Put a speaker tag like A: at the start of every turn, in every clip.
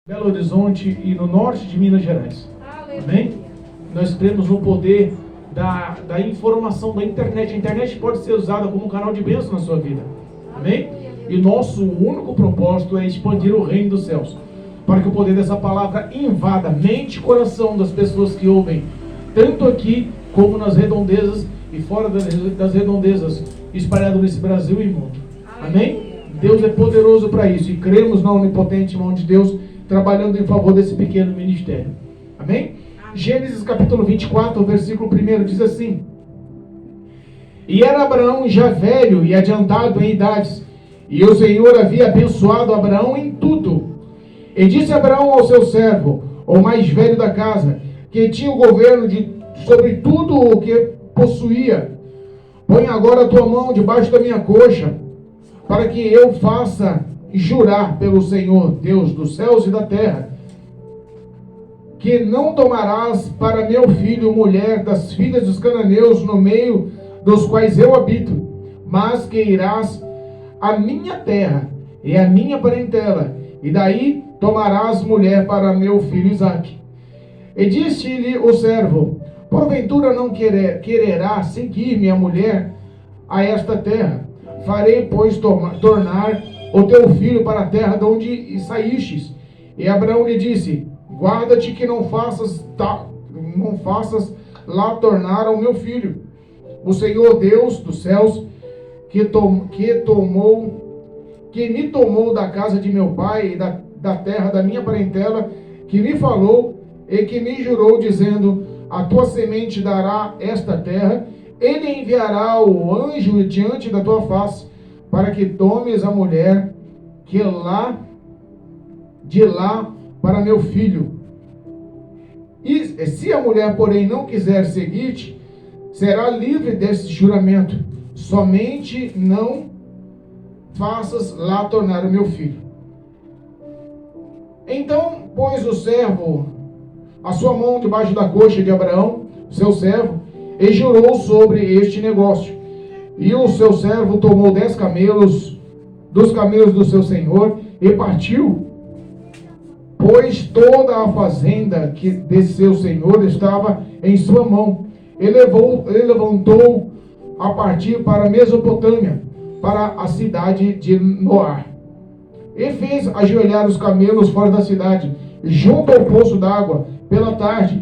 A: Belo Horizonte e no norte de Minas Gerais. Amém? Nós cremos no poder da informação da internet. A internet pode ser usada como um canal de bênção na sua vida. Amém? E nosso único propósito é expandir o reino dos céus, para que o poder dessa palavra invada mente e coração das pessoas que ouvem, tanto aqui como nas redondezas e fora das redondezas, espalhado nesse Brasil e mundo. Amém? Deus é poderoso para isso e cremos na onipotente mão de Deus trabalhando em favor desse pequeno ministério. Amém? Gênesis capítulo 24, versículo 1 diz assim: E era Abraão já velho e adiantado em idades, e o Senhor havia abençoado Abraão em tudo. E disse Abraão ao seu servo, o mais velho da casa, que tinha o governo sobre tudo o que possuía: Põe agora a tua mão debaixo da minha coxa, para que eu faça jurar pelo Senhor, Deus dos céus e da terra, que não tomarás para meu filho mulher das filhas dos cananeus no meio dos quais eu habito, mas que irás à minha terra e à minha parentela, e daí tomarás mulher para meu filho Isaque. E disse-lhe o servo: Porventura não quererá seguir-me a mulher a esta terra? Farei, pois, tornar o teu filho para a terra de onde saístes. E Abraão lhe disse: Guarda-te que não faças lá tornar ao meu filho. O Senhor Deus dos céus, que me tomou da casa de meu pai e da terra da minha parentela, que me falou e que me jurou, dizendo: A tua semente dará esta terra, ele enviará o anjo diante da tua face, para que tomes a mulher que de lá para meu filho. E se a mulher, porém, não quiser seguir-te, será livre desse juramento. Somente não faças lá tornar o meu filho. Então pôs o servo a sua mão debaixo da coxa de Abraão, seu servo, e jurou sobre este negócio. E o seu servo tomou 10 camelos dos camelos do seu senhor e partiu, pois toda a fazenda de seu senhor estava em sua mão. Ele levantou a partir para a Mesopotâmia, para a cidade de Noar, e fez ajoelhar os camelos fora da cidade, junto ao poço d'água, pela tarde,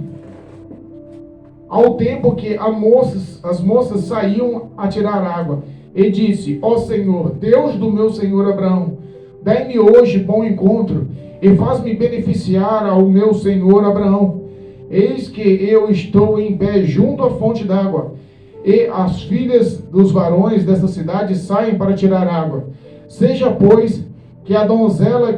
A: ao tempo que as moças saíam a tirar água. E disse: Ó Senhor, Deus do meu senhor Abraão, dai-me hoje bom encontro, e faz-me beneficiar ao meu senhor Abraão. Eis que eu estou em pé junto à fonte d'água, e as filhas dos varões desta cidade saem para tirar água. Seja, pois, que a donzela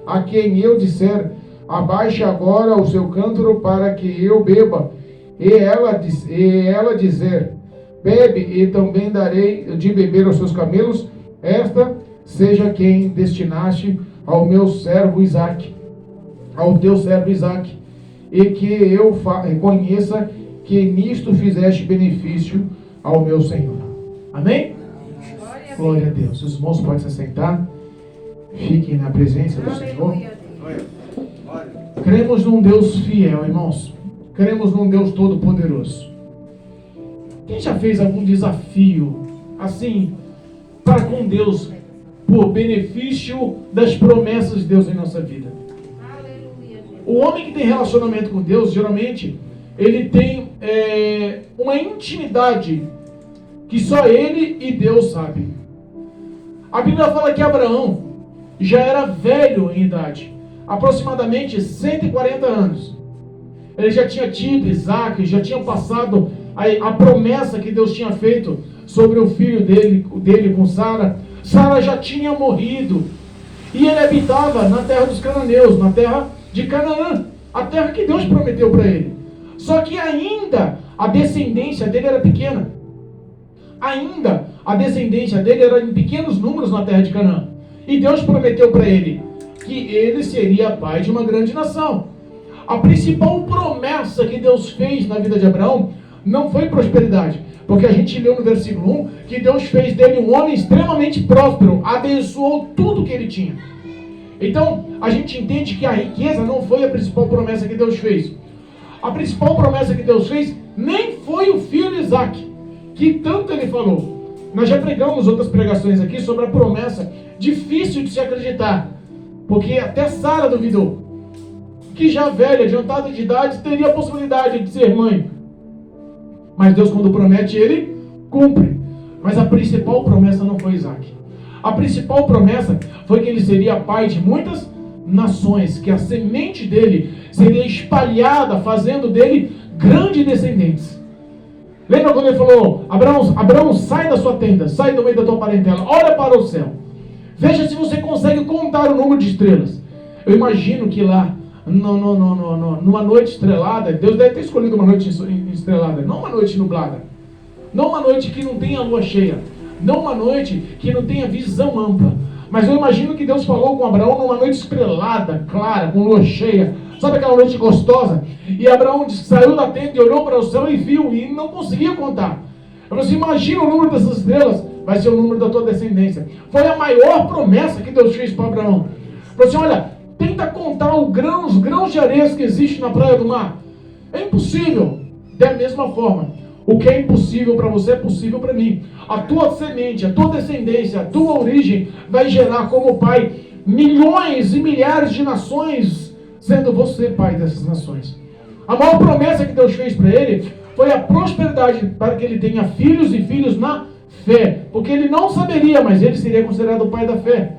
A: a quem eu disser: Abaixe agora o seu cântaro para que eu beba, e ela dizer: Bebe, e também darei de beber aos seus camelos, esta seja quem destinaste ao meu servo Isaque, ao teu servo Isaque, e que eu conheça que nisto fizeste benefício ao meu Senhor. Amém? Glória a Deus. Os irmãos podem se assentar. Fiquem na presença do Senhor. Cremos num Deus fiel, irmãos. Cremos num Deus todo-poderoso. Quem já fez algum desafio assim para com Deus por benefício das promessas de Deus em nossa vida? O homem que tem relacionamento com Deus, geralmente, ele tem uma intimidade que só ele e Deus sabem. A Bíblia fala que Abraão já era velho em idade, aproximadamente 140 anos. Ele já tinha tido Isaque, já tinha passado a promessa que Deus tinha feito sobre o filho dele com Sara. Sara já tinha morrido. E ele habitava na terra dos cananeus, na terra de Canaã, a terra que Deus prometeu para ele. Só que ainda a descendência dele era pequena. Ainda a descendência dele era em pequenos números na terra de Canaã. E Deus prometeu para ele que ele seria pai de uma grande nação. A principal promessa que Deus fez na vida de Abraão não foi prosperidade, porque a gente leu no versículo 1 que Deus fez dele um homem extremamente próspero, abençoou tudo que ele tinha. Então, a gente entende que a riqueza não foi a principal promessa que Deus fez. A principal promessa que Deus fez nem foi o filho Isaac, que tanto ele falou. Nós já pregamos outras pregações aqui sobre a promessa difícil de se acreditar, porque até Sara duvidou, que já velha, adiantada de idade, teria a possibilidade de ser mãe. Mas Deus, quando promete, Ele cumpre. Mas a principal promessa não foi Isaac. A principal promessa foi que ele seria pai de muitas nações, que a semente dele seria espalhada, fazendo dele grandes descendentes. Lembra quando ele falou: Abraão, sai da sua tenda, sai do meio da tua parentela, olha para o céu, veja se você consegue contar o número de estrelas. Eu imagino que lá, numa noite estrelada, Deus deve ter escolhido uma noite estrelada, não uma noite nublada, não uma noite que não tenha lua cheia, não uma noite que não tenha visão ampla. Mas eu imagino que Deus falou com Abraão numa noite estrelada, clara, com lua cheia. Sabe aquela noite gostosa? E Abraão saiu da tenda e olhou para o céu e viu, e não conseguia contar. Eu falei assim: imagina o número dessas estrelas, vai ser o número da tua descendência. Foi a maior promessa que Deus fez para Abraão. Ele falou assim: olha, tenta contar os grãos de areia que existem na praia do mar. É impossível. Da mesma forma, o que é impossível para você é possível para mim. A tua semente, a tua descendência, a tua origem vai gerar como pai milhões e milhares de nações, sendo você pai dessas nações. A maior promessa que Deus fez para ele foi a prosperidade, para que ele tenha filhos e filhos na fé. Porque ele não saberia, mas ele seria considerado o pai da fé.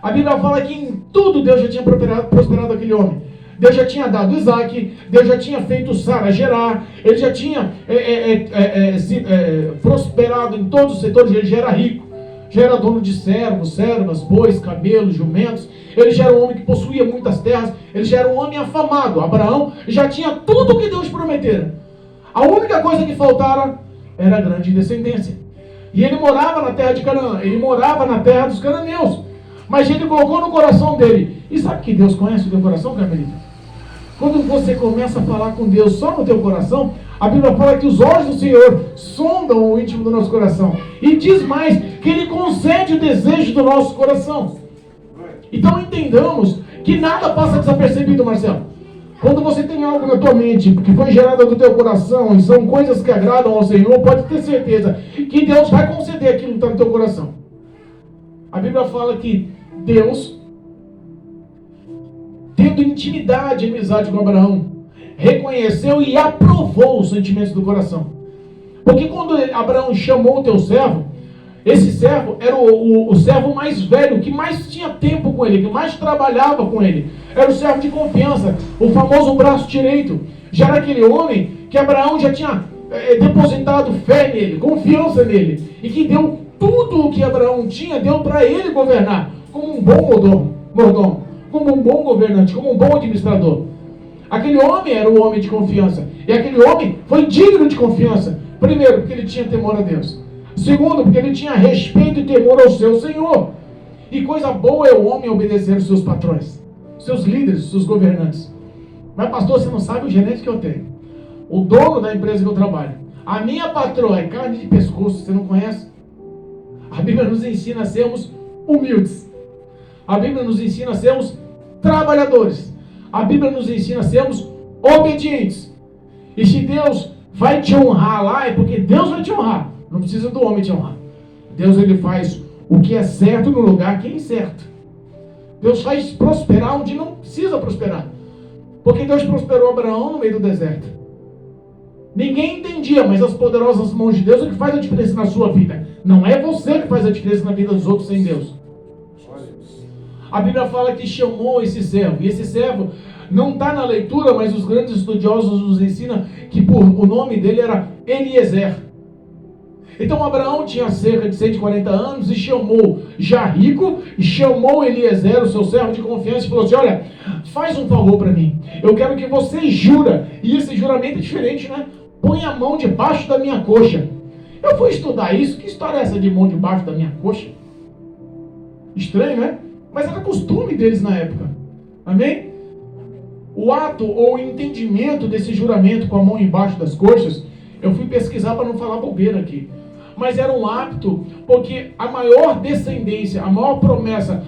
A: A Bíblia fala que em tudo Deus já tinha prosperado aquele homem. Deus já tinha dado Isaac, Deus já tinha feito Sara gerar, ele já tinha prosperado em todos os setores. Ele já era rico, já era dono de servos, servas, bois, camelos, jumentos. Ele já era um homem que possuía muitas terras, ele já era um homem afamado. Abraão já tinha tudo o que Deus prometera. A única coisa que faltara era a grande descendência. E ele morava na terra de Canaã, ele morava na terra dos cananeus. Mas ele colocou no coração dele. E sabe que Deus conhece o teu coração, Carmelita? Quando você começa a falar com Deus só no teu coração, a Bíblia fala que os olhos do Senhor sondam o íntimo do nosso coração. E diz mais, que Ele concede o desejo do nosso coração. Então entendamos que nada passa desapercebido, Marcelo. Quando você tem algo na tua mente que foi gerado do teu coração e são coisas que agradam ao Senhor, pode ter certeza que Deus vai conceder aquilo que está no teu coração. A Bíblia fala que Deus, tendo intimidade e amizade com Abraão, reconheceu e aprovou os sentimentos do coração. Porque quando Abraão chamou o teu servo, esse servo era o servo mais velho, que mais tinha tempo com ele, que mais trabalhava com ele. Era o servo de confiança, o famoso braço direito. Já era aquele homem que Abraão já tinha depositado fé nele, confiança nele, e que deu tudo o que Abraão tinha, deu para ele governar, como um bom mordomo, como um bom governante, como um bom administrador. Aquele homem era o homem de confiança. E aquele homem foi digno de confiança. Primeiro, porque ele tinha temor a Deus. Segundo, porque ele tinha respeito e temor ao seu Senhor. E coisa boa é o homem obedecer os seus patrões, seus líderes, seus governantes. Mas pastor, você não sabe o gerente que eu tenho, o dono da empresa que eu trabalho. A minha patroa é carne de pescoço, você não conhece? A Bíblia nos ensina a sermos humildes. A Bíblia nos ensina a sermos trabalhadores. A Bíblia nos ensina a sermos obedientes. E se Deus vai te honrar lá, é porque Deus vai te honrar. Não precisa do homem te honrar. Deus, ele faz o que é certo no lugar que é incerto. Deus faz prosperar onde não precisa prosperar. Porque Deus prosperou Abraão no meio do deserto. Ninguém entendia, mas as poderosas mãos de Deus é que faz a diferença na sua vida. Não é você que faz a diferença na vida dos outros sem Deus. A Bíblia fala que chamou esse servo. E esse servo não está na leitura, mas os grandes estudiosos nos ensinam que o nome dele era Eliezer. Então Abraão tinha cerca de 140 anos e chamou já rico, e chamou Eliezer, o seu servo de confiança, e falou assim: olha, faz um favor para mim. Eu quero que você jura. E esse juramento é diferente, né? Põe a mão debaixo da minha coxa. Eu fui estudar isso. Que história é essa de mão debaixo da minha coxa? Estranho, né? Mas era costume deles na época. Amém? O ato ou o entendimento desse juramento com a mão embaixo das coxas, eu fui pesquisar para não falar bobeira aqui. mas era um hábito, porque a maior descendência, a maior promessa,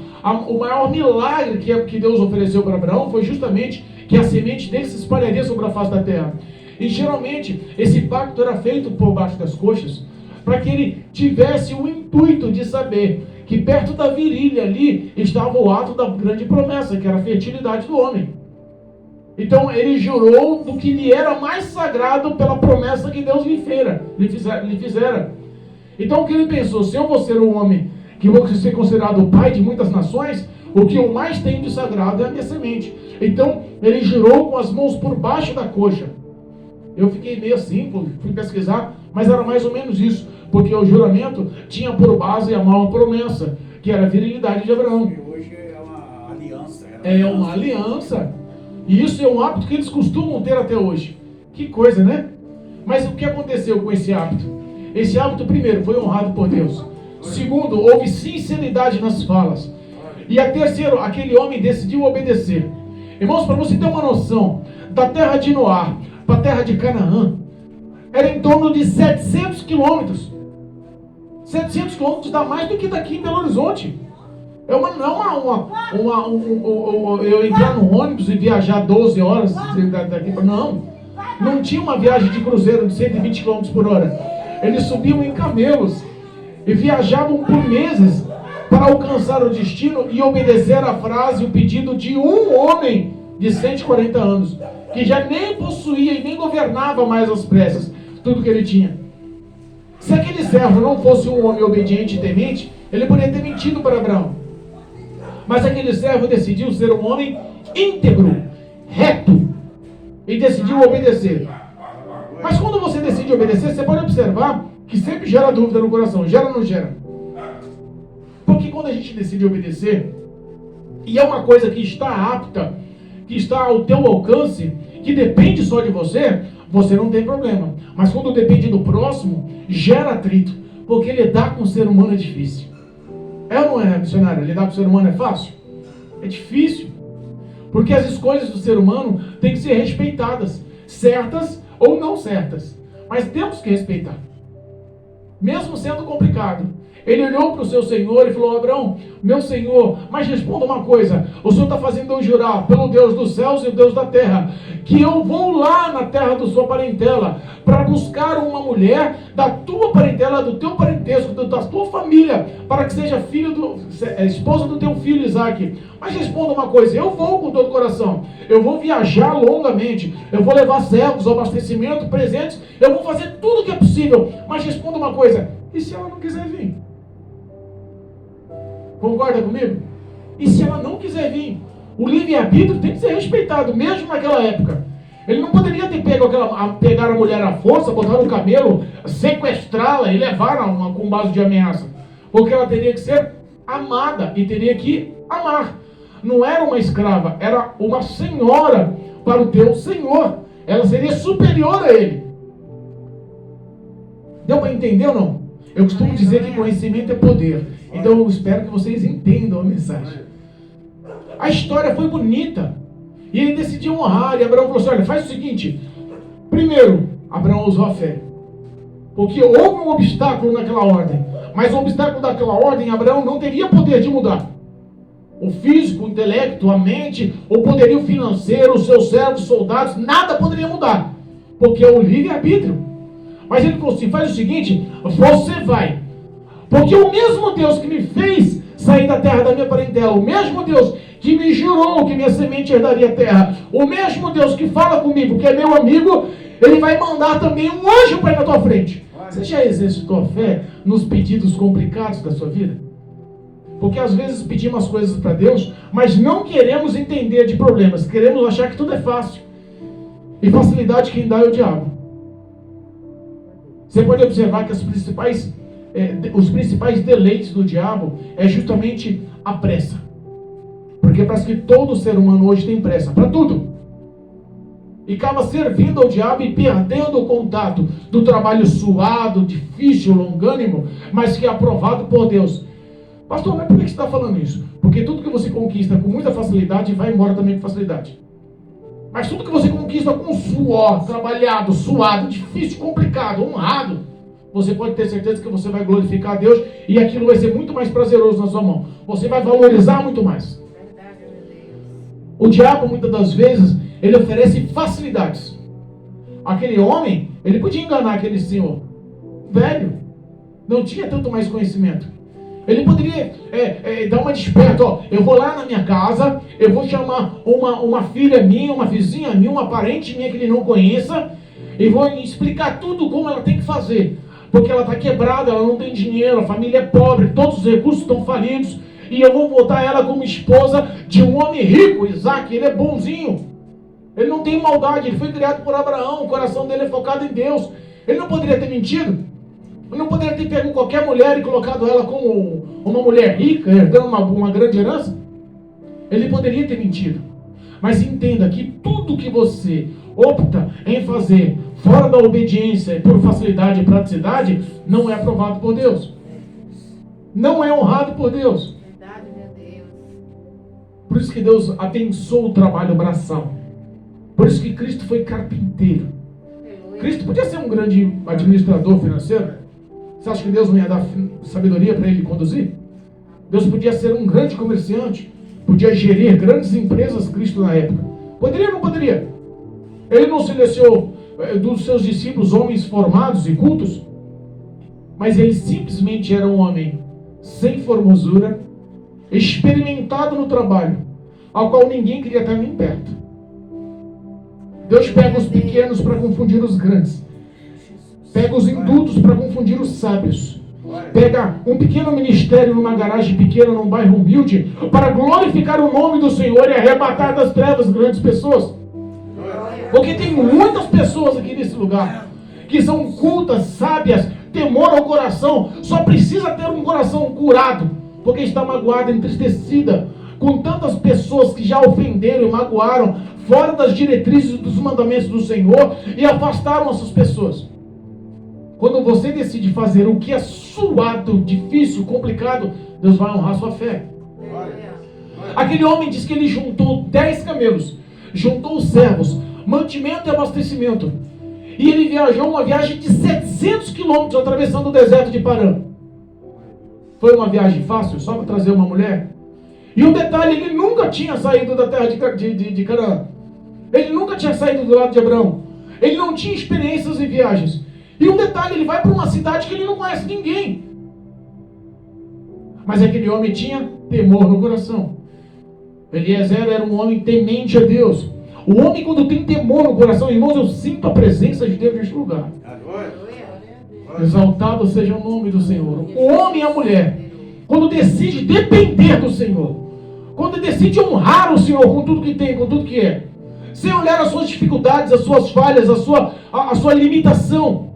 A: o maior milagre que Deus ofereceu para Abraão foi justamente que a semente dele se espalharia sobre a face da terra. E geralmente esse pacto era feito por baixo das coxas, para que ele tivesse o intuito de saber que perto da virilha ali estava o ato da grande promessa, que era a fertilidade do homem. Então ele jurou do que lhe era mais sagrado pela promessa que Deus lhe fizera. Então o que ele pensou? Se eu vou ser um homem que vou ser considerado o pai de muitas nações, o que eu mais tenho de sagrado é a minha semente. Então ele jurou com as mãos por baixo da coxa. Eu fiquei meio assim, fui pesquisar, mas era mais ou menos isso, porque o juramento tinha por base a maior promessa, que era a virilidade de Abraão.
B: E hoje é uma aliança.
A: É uma aliança. E isso é um hábito que eles costumam ter até hoje. Que coisa, né? Mas o que aconteceu com esse hábito? Esse hábito, primeiro, foi honrado por Deus. Segundo, houve sinceridade nas falas. E a terceiro, aquele homem decidiu obedecer. Irmãos, para você ter uma noção, da terra de Noá para a terra de Canaã, era em torno de 700 quilômetros. 700 quilômetros dá mais do que daqui em Belo Horizonte. Eu entrar no ônibus e viajar 12 horas daqui para... Não tinha uma viagem de cruzeiro de 120 km por hora. Eles subiam em camelos e viajavam por meses para alcançar o destino e obedecer a frase, o pedido de um homem de 140 anos, que já nem possuía e nem governava mais as pressas, tudo que ele tinha. Se aquele servo não fosse um homem obediente e temente, ele poderia ter mentido para Abraão. Mas aquele servo decidiu ser um homem íntegro, reto, e decidiu obedecer. Mas quando você decide obedecer, você pode observar que sempre gera dúvida no coração. Gera ou não gera? Porque quando a gente decide obedecer, e é uma coisa que está apta, que está ao teu alcance, que depende só de você, você não tem problema. Mas quando depende do próximo, gera atrito, porque lidar com o ser humano é difícil. É ou não é, missionário? Lidar com o ser humano é fácil? É difícil. Porque as escolhas do ser humano têm que ser respeitadas, certas ou não certas. Mas temos que respeitar. Mesmo sendo complicado. Ele olhou para o seu senhor e falou: Abraão, meu senhor, mas responda uma coisa. O senhor está fazendo eu jurar pelo Deus dos céus e o Deus da terra, que eu vou lá na terra da sua parentela para buscar uma mulher da tua parentela, do teu parentesco, da tua família, para que seja esposa do teu filho Isaque. Mas responda uma coisa: eu vou com todo o coração, eu vou viajar longamente, eu vou levar servos, abastecimento, presentes, eu vou fazer tudo o que é possível. Mas responda uma coisa: e se ela não quiser vir? Concorda comigo? E se ela não quiser vir? O livre-arbítrio tem que ser respeitado, mesmo naquela época. Ele não poderia ter pegar a mulher à força, botar no camelo, sequestrá-la e levá-la com base de ameaça. Porque ela teria que ser amada e teria que amar. Não era uma escrava, era uma senhora para o teu senhor. Ela seria superior a ele. Deu para entender ou não? Eu costumo dizer que conhecimento é poder. Então eu espero que vocês entendam a mensagem. A história foi bonita. E ele decidiu honrar. E Abraão falou assim: olha, faz o seguinte. Primeiro, Abraão usou a fé. Porque houve um obstáculo naquela ordem. Mas o obstáculo daquela ordem, Abraão não teria poder de mudar. O físico, o intelecto, a mente, o poderio financeiro, os seus servos, soldados, nada poderia mudar. Porque é o livre-arbítrio. Mas ele falou assim: faz o seguinte, você vai. Porque o mesmo Deus que me fez sair da terra da minha parentela, o mesmo Deus que me jurou que minha semente herdaria a terra, o mesmo Deus que fala comigo, que é meu amigo, ele vai mandar também um anjo para ir na tua frente. Você já exercitou a fé nos pedidos complicados da sua vida? Porque às vezes pedimos as coisas para Deus, mas não queremos entender de problemas, queremos achar que tudo é fácil. E facilidade quem dá é o diabo. Você pode observar que os principais deleites do diabo é justamente a pressa. Porque parece que todo ser humano hoje tem pressa para tudo. E acaba servindo ao diabo e perdendo o contato do trabalho suado, difícil, longânimo, mas que é aprovado por Deus. Pastor, mas por que você está falando isso? Porque tudo que você conquista com muita facilidade vai embora também com facilidade. Mas tudo que você conquista com suor, trabalhado, suado, difícil, complicado, honrado, você pode ter certeza que você vai glorificar a Deus e aquilo vai ser muito mais prazeroso na sua mão. Você vai valorizar muito mais. O diabo, muitas das vezes, ele oferece facilidades. Aquele homem, ele podia enganar aquele senhor velho, não tinha tanto mais conhecimento. Ele poderia dar uma desperta, ó, eu vou lá na minha casa, eu vou chamar uma filha minha, uma vizinha minha, uma parente minha que ele não conheça, e vou explicar tudo como ela tem que fazer. Porque ela está quebrada, ela não tem dinheiro, a família é pobre, todos os recursos estão falidos, e eu vou botar ela como esposa de um homem rico, Isaac, ele é bonzinho. Ele não tem maldade, ele foi criado por Abraão, o coração dele é focado em Deus. Ele não poderia ter mentido. Ele não poderia ter pego qualquer mulher e colocado ela como uma mulher rica, herdando uma grande herança. Ele poderia ter mentido. Mas entenda que tudo que você opta em fazer fora da obediência, por facilidade e praticidade, não é aprovado por Deus. Não é honrado por Deus. Por isso que Deus abençoou o trabalho braçal. Por isso que Cristo foi carpinteiro. Cristo podia ser um grande administrador financeiro. Você acha que Deus não ia dar sabedoria para ele conduzir? Deus podia ser um grande comerciante. Podia gerir grandes empresas, Cristo na época. Poderia ou não poderia? Ele não silenciou dos seus discípulos homens formados e cultos? Mas ele simplesmente era um homem sem formosura, experimentado no trabalho, ao qual ninguém queria estar nem perto. Deus pega os pequenos para confundir os grandes. Pega os indutos para confundir os sábios. Pega um pequeno ministério numa garagem pequena, num bairro humilde, para glorificar o nome do Senhor e arrebatar das trevas grandes pessoas. Porque tem muitas pessoas aqui nesse lugar que são cultas, sábias, temor ao coração, só precisa ter um coração curado, porque está magoada, entristecida com tantas pessoas que já ofenderam e magoaram fora das diretrizes dos mandamentos do Senhor e afastaram essas pessoas. Quando você decide fazer o que é suado, difícil, complicado, Deus vai honrar sua fé. Aquele homem diz que ele juntou 10 camelos, juntou os servos, mantimento e abastecimento. E ele viajou uma viagem de 700 quilômetros atravessando o deserto de Parã. Foi uma viagem fácil, só para trazer uma mulher? E um detalhe, ele nunca tinha saído da terra de Canaã. Ele nunca tinha saído do lado de Abraão. Ele não tinha experiências em viagens. E um detalhe, ele vai para uma cidade que ele não conhece ninguém. Mas aquele homem tinha temor no coração. Eliezer era um homem temente a Deus. O homem, quando tem temor no coração, irmãos, eu sinto a presença de Deus neste lugar. Exaltado seja o nome do Senhor. O homem e a mulher, quando decide depender do Senhor, quando decide honrar o Senhor com tudo que tem, com tudo que é, sem olhar as suas dificuldades, as suas falhas, a sua limitação,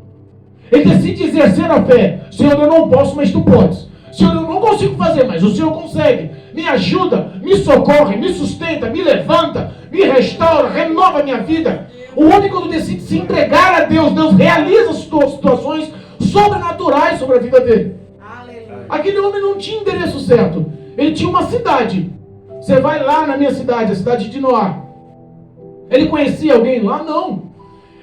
A: ele decide exercer a fé. Senhor, eu não posso, mas tu podes. Senhor, eu não consigo fazer, mas o Senhor consegue. Me ajuda, me socorre, me sustenta, me levanta, me restaura, renova a minha vida. O homem, quando decide se entregar a Deus, Deus realiza situações sobrenaturais sobre a vida dele. Aleluia. Aquele homem não tinha endereço certo. Ele tinha uma cidade. Você vai lá na minha cidade, a cidade de Noá. Ele conhecia alguém lá? Não.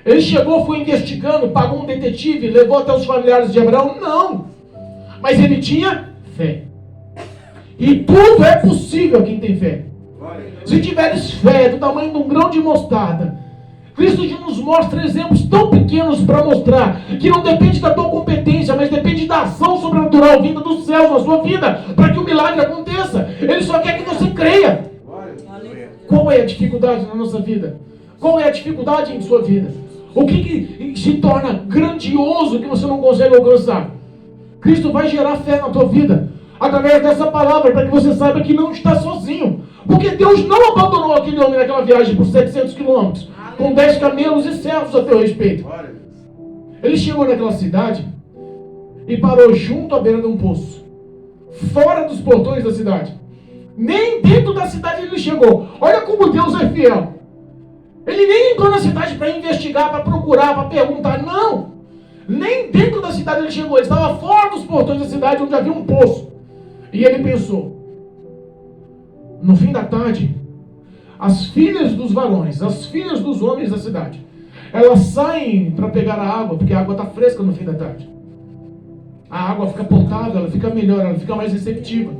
A: Ele chegou, foi investigando, pagou um detetive, levou até os familiares de Abraão? Não. Mas ele tinha fé. E tudo é possível a quem tem fé. Se tiveres fé do tamanho de um grão de mostarda, Cristo nos mostra exemplos tão pequenos para mostrar que não depende da tua competência, mas depende da ação sobrenatural vinda dos céus na sua vida, para que o milagre aconteça. Ele só quer que você creia. Qual é a dificuldade na nossa vida? Qual é a dificuldade em sua vida? O que se torna grandioso que você não consegue alcançar? Cristo vai gerar fé na tua vida, através dessa palavra, para que você saiba que não está sozinho. Porque Deus não abandonou aquele homem naquela viagem por 700 quilômetros, com 10 camelos e servos a teu respeito. Ele chegou naquela cidade e parou junto à beira de um poço, fora dos portões da cidade. Nem dentro da cidade ele chegou. Olha como Deus é fiel. Ele nem entrou na cidade para investigar, para procurar, para perguntar. Não. Nem dentro da cidade ele chegou. Ele estava fora dos portões da cidade, onde havia um poço. E ele pensou. No fim da tarde, as filhas dos varões, as filhas dos homens da cidade, elas saem para pegar a água, porque a água está fresca no fim da tarde. a água fica potável, ela fica melhor, ela fica mais receptiva.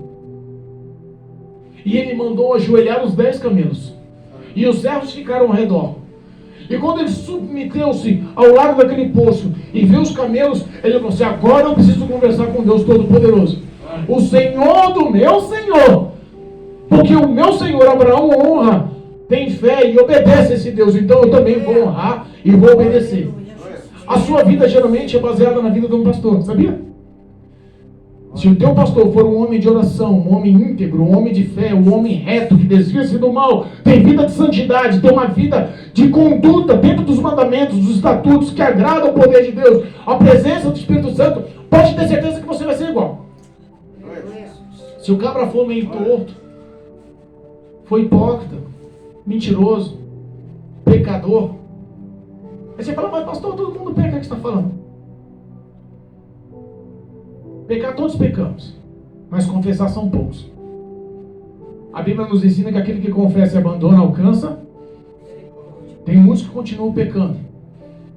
A: E ele mandou ajoelhar os 10 camelos. E os servos ficaram ao redor. E quando ele submeteu-se ao lado daquele poço e viu os camelos, ele falou assim: agora eu preciso conversar com Deus Todo-Poderoso, o Senhor do meu Senhor. Porque o meu Senhor Abraão honra, tem fé e obedece a esse Deus. Então eu também vou honrar e vou obedecer. A sua vida geralmente é baseada na vida de um pastor, sabia? Se o teu pastor for um homem de oração, um homem íntegro, um homem de fé, um homem reto, que desvia-se do mal, tem vida de santidade, tem uma vida de conduta dentro dos mandamentos, dos estatutos, que agrada o poder de Deus, a presença do Espírito Santo, pode ter certeza que você vai ser igual. Se o cabra for meio torto, for hipócrita, mentiroso, pecador, aí você fala: mas pastor, todo mundo peca, o que você está falando? Pecar todos pecamos, mas confessar são poucos. A Bíblia nos ensina que aquele que confessa e abandona alcança. Tem muitos que continuam pecando,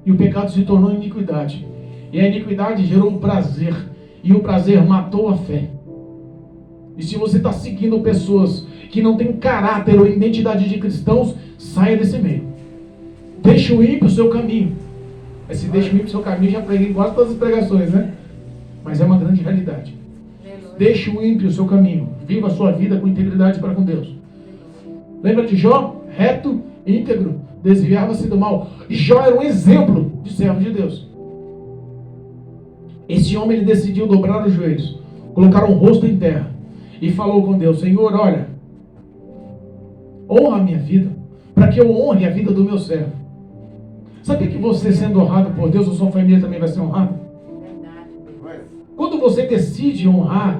A: e o pecado se tornou iniquidade, e a iniquidade gerou o prazer, e o prazer matou a fé. E se você está seguindo pessoas que não têm caráter ou identidade de cristãos, saia desse meio. Deixa o ímpio o seu caminho. Esse deixa o ímpio o seu caminho, já preguei quase todas as pregações, né? Mas é uma grande realidade. Deixe o ímpio o seu caminho. Viva a sua vida com integridade para com Deus. Lembra de Jó? Reto, íntegro, desviava-se do mal. Jó era um exemplo de servo de Deus. Esse homem, ele decidiu dobrar os joelhos, colocar o rosto em terra e falou com Deus: Senhor, olha, honra a minha vida, para que eu honre a vida do meu servo. Sabia que você, sendo honrado por Deus, a sua família também vai ser honrada? Quando você decide honrar,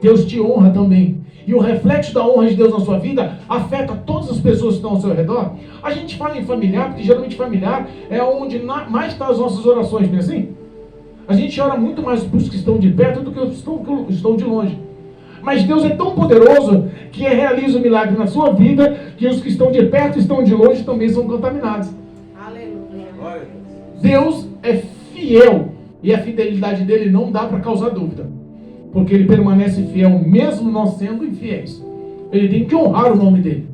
A: Deus te honra também. E o reflexo da honra de Deus na sua vida afeta todas as pessoas que estão ao seu redor. A gente fala em familiar, porque geralmente familiar é onde mais estão as nossas orações, não é assim? A gente ora muito mais para os que estão de perto do que os que estão de longe. Mas Deus é tão poderoso que realiza o milagre na sua vida, que os que estão de perto e estão de longe também são contaminados. Aleluia. Deus é fiel. E a fidelidade dele não dá para causar dúvida. Porque ele permanece fiel mesmo nós sendo infiéis. Ele tem que honrar o nome dele.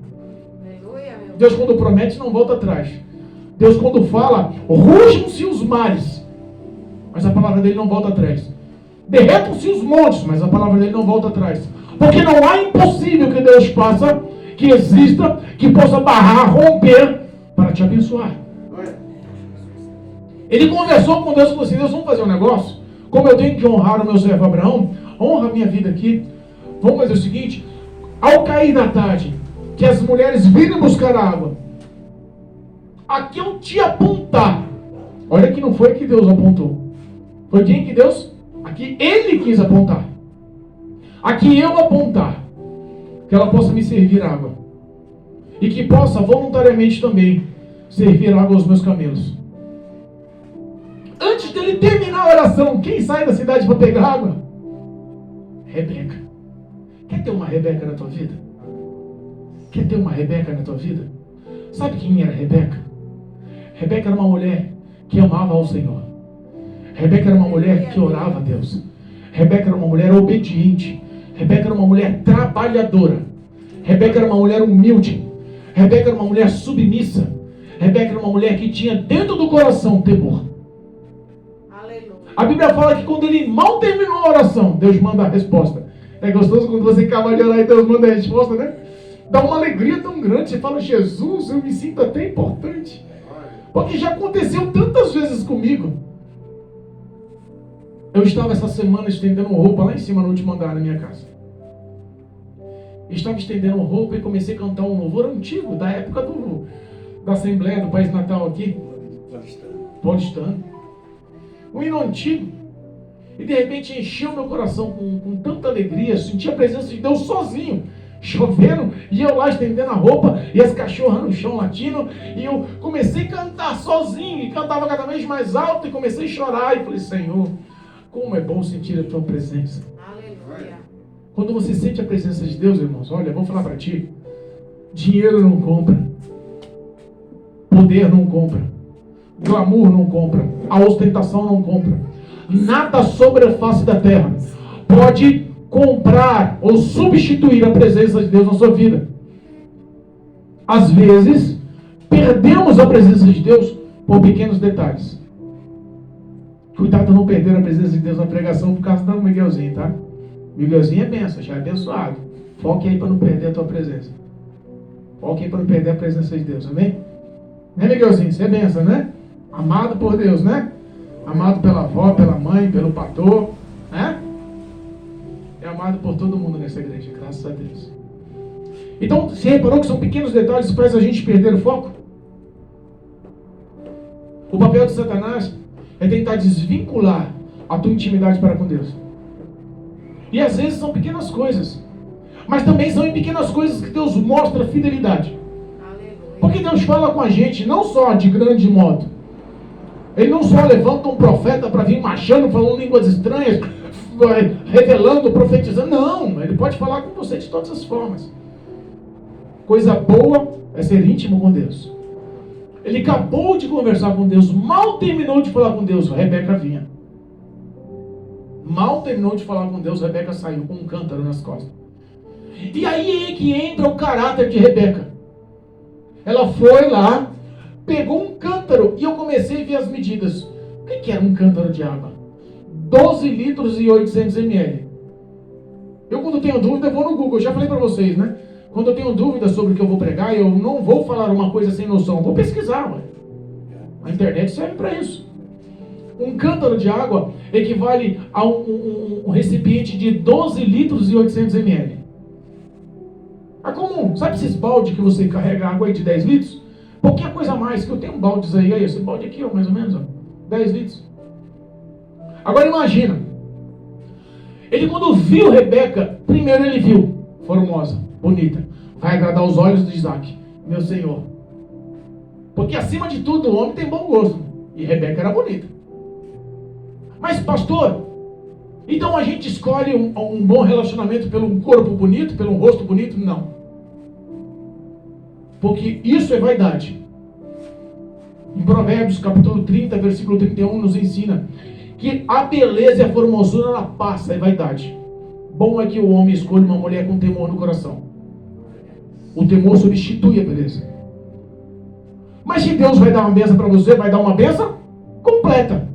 A: Deus, quando promete, não volta atrás. Deus, quando fala, rujam-se os mares, mas a palavra dele não volta atrás. Derretam-se os montes, mas a palavra dele não volta atrás. Porque não há impossível que Deus faça, que exista, que possa barrar, romper, para te abençoar. Ele conversou com Deus e falou assim: Deus, vamos fazer um negócio? Como eu tenho que honrar o meu servo Abraão, honra a minha vida aqui. Vamos fazer o seguinte: ao cair da tarde, que as mulheres virem buscar água, aqui eu te apontar. Olha que não foi que Deus apontou. Foi quem que Deus? Aqui ele quis apontar. Aqui eu apontar. Que ela possa me servir água. E que possa voluntariamente também servir água aos meus camelos. Antes dele terminar a oração, quem sai da cidade para pegar água? Rebeca. Quer ter uma Rebeca na tua vida? Quer ter uma Rebeca na tua vida? Sabe quem era Rebeca? Rebeca era uma mulher que amava ao Senhor. Rebeca era uma mulher que orava a Deus. Rebeca era uma mulher obediente. Rebeca era uma mulher trabalhadora. Rebeca era uma mulher humilde. Rebeca era uma mulher submissa. Rebeca era uma mulher que tinha dentro do coração temor. A Bíblia fala que quando ele mal terminou a oração, Deus manda a resposta. É gostoso quando você acaba de orar e Deus manda a resposta, né? Dá uma alegria tão grande. Você fala: Jesus, eu me sinto até importante. Porque já aconteceu tantas vezes comigo. Eu estava essa semana estendendo roupa lá em cima no último andar na minha casa. Estava estendendo roupa e comecei a cantar um louvor antigo, da época da Assembleia do País Natal aqui. Paulistano. Um hino antigo. E de repente encheu meu coração com tanta alegria. Senti a presença de Deus sozinho, chovendo, e eu lá estendendo a roupa, e as cachorras no chão latindo, e eu comecei a cantar sozinho, e cantava cada vez mais alto, e comecei a chorar, e falei: Senhor, como é bom sentir a tua presença. Aleluia. Quando você sente a presença de Deus, irmãos, olha, vou falar para ti: dinheiro não compra, poder não compra, glamour não compra, a ostentação não compra, Nada sobre a face da terra pode comprar ou substituir a presença de Deus na sua vida. Às vezes, perdemos a presença de Deus por pequenos detalhes. Cuidado de não perder a presença de Deus na pregação por causa do Miguelzinho, tá? Miguelzinho é benção, já é abençoado. Foque aí para não perder a tua presença. Foque aí para não perder a presença de Deus, amém? Né, Miguelzinho? Você é benção, né? Amado por Deus, né? Amado pela avó, pela mãe, pelo pastor, né? É amado por todo mundo nessa igreja, graças a Deus. Então, você reparou que são pequenos detalhes que fazem a gente perder o foco? O papel de Satanás é tentar desvincular a tua intimidade para com Deus. E às vezes são pequenas coisas, mas também são em pequenas coisas que Deus mostra fidelidade. Porque Deus fala com a gente não só de grande modo. Ele não só levanta um profeta para vir marchando, falando línguas estranhas, revelando, profetizando. Não, ele pode falar com você de todas as formas. Coisa boa é ser íntimo com Deus. Ele acabou de conversar com Deus, mal terminou de falar com Deus, Rebeca vinha. Mal terminou de falar com Deus, Rebeca saiu com um cântaro nas costas. E aí é que entra o caráter de Rebeca. Ela foi lá, pegou um cântaro, e eu comecei a ver as medidas. O que era um cântaro de água? 12 litros e 800 ml. Eu, quando tenho dúvida, eu vou no Google. Eu já falei para vocês, né? Quando eu tenho dúvida sobre o que eu vou pregar, eu não vou falar uma coisa sem noção. Eu vou pesquisar, ué. A internet serve para isso. Um cântaro de água equivale a um recipiente de 12 litros e 800 ml. É comum. Sabe esses baldes que você carrega água aí de 10 litros? Pouquinha coisa a mais, que eu tenho baldes aí. Aí esse balde aqui, ó, mais ou menos, ó, 10 litros. Agora imagina. Ele, quando viu Rebeca, primeiro ele viu, formosa, bonita, vai agradar os olhos de Isaac, meu senhor. Porque acima de tudo, o homem tem bom gosto. E Rebeca era bonita. Mas pastor, então a gente escolhe um bom relacionamento pelo corpo bonito, pelo rosto bonito? Não. Porque isso é vaidade. Em Provérbios capítulo 30, versículo 31, nos ensina que a beleza e a formosura ela passa, é vaidade. Bom é que o homem escolha uma mulher com temor no coração. O temor substitui a beleza. Mas se Deus vai dar uma bênção para você, vai dar uma bênção completa.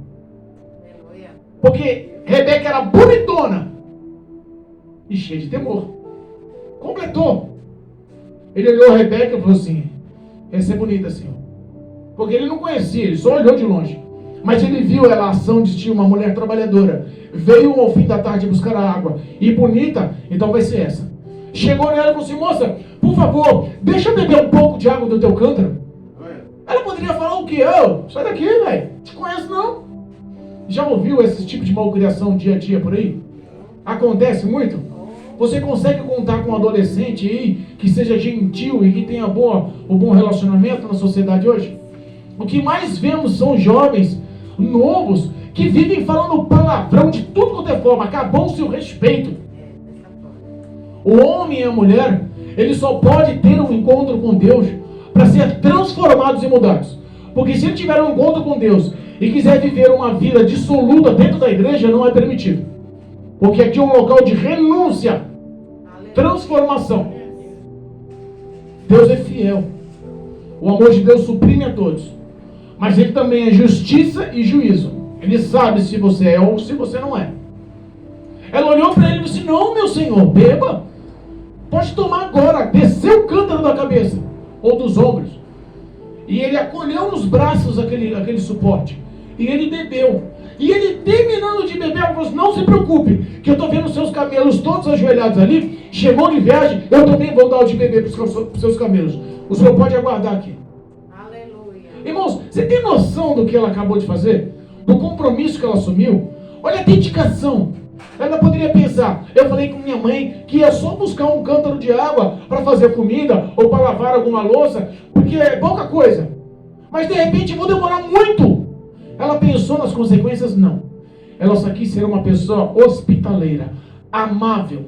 A: Porque Rebeca era bonitona e cheia de temor. Completou. Ele olhou a Rebeca e falou assim: essa é bonita, Senhor. Porque ele não conhecia, ele só olhou de longe. Mas ele viu ela, a ação de uma mulher trabalhadora. Veio ao fim da tarde buscar a água. E bonita, então vai ser essa. Chegou nela e falou assim: moça, por favor, deixa eu beber um pouco de água do teu cântaro. Ela poderia falar o quê? Ô, sai daqui, velho. Te conheço não. Já ouviu esse tipo de malcriação dia a dia por aí? Acontece muito? Você consegue contar com um adolescente aí que seja gentil e que tenha um bom relacionamento na sociedade hoje? O que mais vemos são jovens novos que vivem falando palavrão de tudo quanto é forma. Acabou-se o respeito. O homem e a mulher, ele só pode ter um encontro com Deus para ser transformados e mudados. Porque se ele tiver um encontro com Deus e quiser viver uma vida dissoluta dentro da igreja, não é permitido. Porque aqui é um local de renúncia, transformação. Deus é fiel. O amor de Deus suprime a todos. Mas ele também é justiça e juízo. Ele sabe se você é ou se você não é. Ela olhou para ele e disse: não, meu senhor, beba. Pode tomar agora. Desceu o cântaro da cabeça ou dos ombros. E ele acolheu nos braços aquele suporte. E ele bebeu. E ele, terminando de beber, falou assim: não se preocupe, que eu estou vendo seus camelos todos ajoelhados ali. Chegou de viagem, eu também vou dar o de beber para os seus camelos. O senhor pode aguardar aqui. Aleluia. Irmãos, você tem noção do que ela acabou de fazer? Do compromisso que ela assumiu? Olha a dedicação. Ela poderia pensar: eu falei com minha mãe que ia só buscar um cântaro de água para fazer comida ou para lavar alguma louça, porque é pouca coisa. Mas de repente vou demorar muito. Ela pensou nas consequências? Não. Ela só quis ser uma pessoa hospitaleira, amável.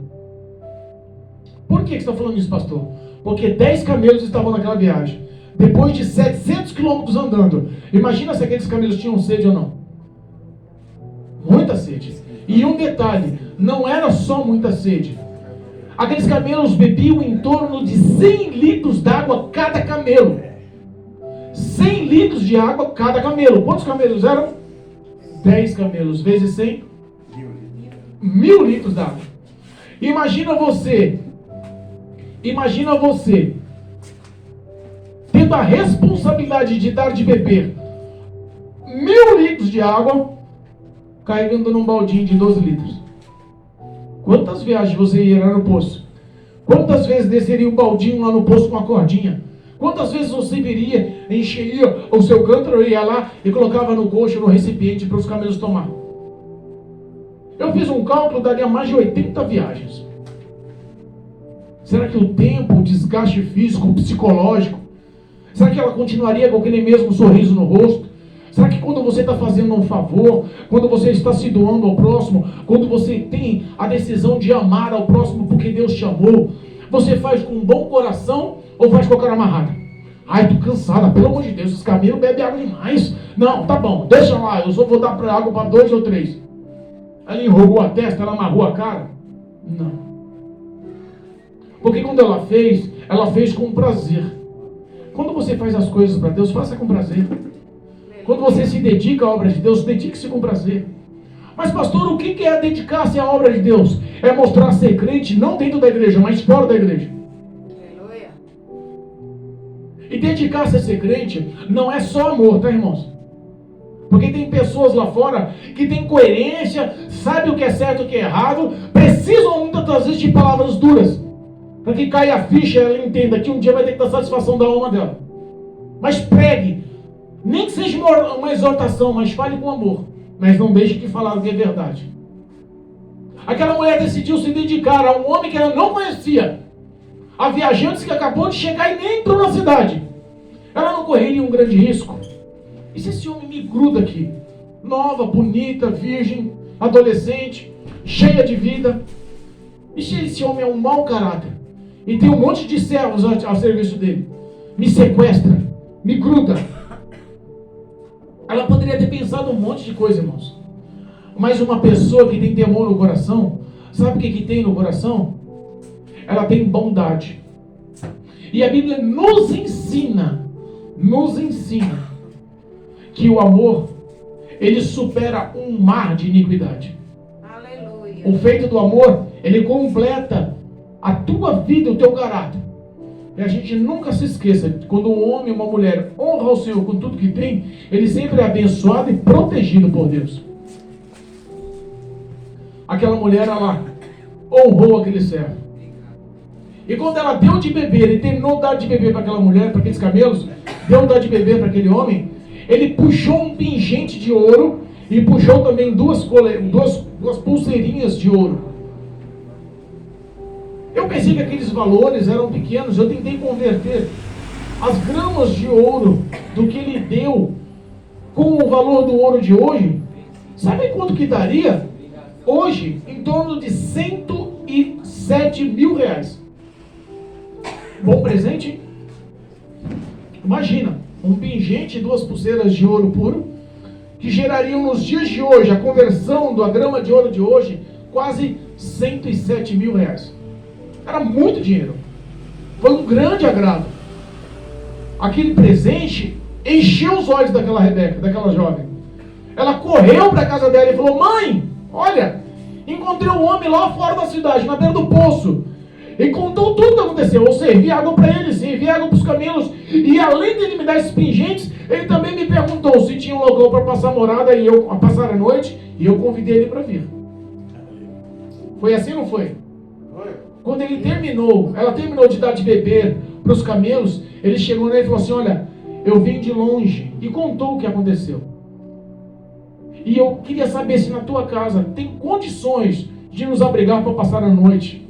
A: Por que você está falando isso, pastor? Porque 10 camelos estavam naquela viagem. Depois de 700 quilômetros andando. Imagina se aqueles camelos tinham sede ou não. Muita sede. E um detalhe, não era só muita sede. Aqueles camelos bebiam em torno de 100 litros d'água cada camelo. 100 litros de água cada camelo. Quantos camelos eram? 10 camelos vezes 100? 1000 litros d'água. Imagina você tendo a responsabilidade de dar de beber 1000 litros de água, carregando num baldinho de 12 litros. Quantas viagens você iria no poço? Quantas vezes desceria um baldinho lá no poço com uma cordinha? Quantas vezes você viria, encheria o seu cântaro, ia lá e colocava no coxo, no recipiente para os camelos tomar? Eu fiz um cálculo, daria mais de 80 viagens. Será que o tempo, o desgaste físico, psicológico, será que ela continuaria com aquele mesmo sorriso no rosto? Será que quando você está fazendo um favor, quando você está se doando ao próximo, quando você tem a decisão de amar ao próximo porque Deus te amou, você faz com um bom coração ou faz com a cara amarrada? Ai, tô cansada, pelo amor de Deus, esses camelos bebem água demais. Não, tá bom, deixa lá, eu só vou dar água para 2 ou 3. Ela enrugou a testa, ela amarrou a cara? Não. Porque quando ela fez com prazer. Quando você faz as coisas para Deus, faça com prazer. Quando você se dedica à obra de Deus, dedique-se com prazer. Mas pastor, o que é dedicar-se à obra de Deus? É mostrar ser crente, não dentro da igreja, mas fora da igreja. Aleluia. E dedicar-se a ser crente não é só amor, tá, irmãos? Porque tem pessoas lá fora que têm coerência, sabem o que é certo e o que é errado, precisam muitas vezes de palavras duras, para que caia a ficha e ela entenda que um dia vai ter que dar satisfação da alma dela. Mas pregue, nem que seja uma exortação, mas fale com amor. Mas não deixe de falar o que é verdade. Aquela mulher decidiu se dedicar a um homem que ela não conhecia, a viajantes que acabou de chegar e nem entrou na cidade. Ela não correria um grande risco. E se esse homem me gruda aqui? Nova, bonita, virgem, adolescente, cheia de vida. E se esse homem é um mau caráter? E tem um monte de servos ao serviço dele. Me sequestra, me gruda. Ela poderia ter pensado um monte de coisa, irmãos. Mas uma pessoa que tem temor no coração, sabe o que tem no coração? Ela tem bondade. E a Bíblia nos ensina que o amor, ele supera um mar de iniquidade. Aleluia. O feito do amor, ele completa a tua vida, o teu caráter. E a gente nunca se esqueça, quando um homem ou uma mulher honra o Senhor com tudo que tem, ele sempre é abençoado e protegido por Deus. Aquela mulher, ela honrou aquele servo. E quando ela deu de beber, ele terminou de dar de beber para aquela mulher, para aqueles camelos, deu de dar de beber para aquele homem, ele puxou um pingente de ouro e puxou também duas pulseirinhas de ouro. Eu pensei que aqueles valores eram pequenos, eu tentei converter as gramas de ouro do que ele deu com o valor do ouro de hoje. Sabe quanto que daria? Hoje, em torno de 107 mil reais. Bom presente, hein? Imagina, um pingente e 2 pulseiras de ouro puro, que gerariam nos dias de hoje, a conversão da grama de ouro de hoje, quase 107 mil reais. Era muito dinheiro. Foi um grande agrado. Aquele presente encheu os olhos daquela Rebeca, daquela jovem. Ela correu para a casa dela e falou: mãe, olha, encontrei um homem lá fora da cidade, na beira do poço. E contou tudo o que aconteceu. Eu servi água para ele, servi água para os camelos. E além de ele me dar esses pingentes, ele também me perguntou se tinha um local para passar morada a passar a noite. E eu convidei ele para vir. Foi assim ou não foi? Quando ele terminou, ela terminou de dar de beber para os camelos, ele chegou nele e falou assim: olha, eu vim de longe, e contou o que aconteceu. E eu queria saber se na tua casa tem condições de nos abrigar para passar a noite.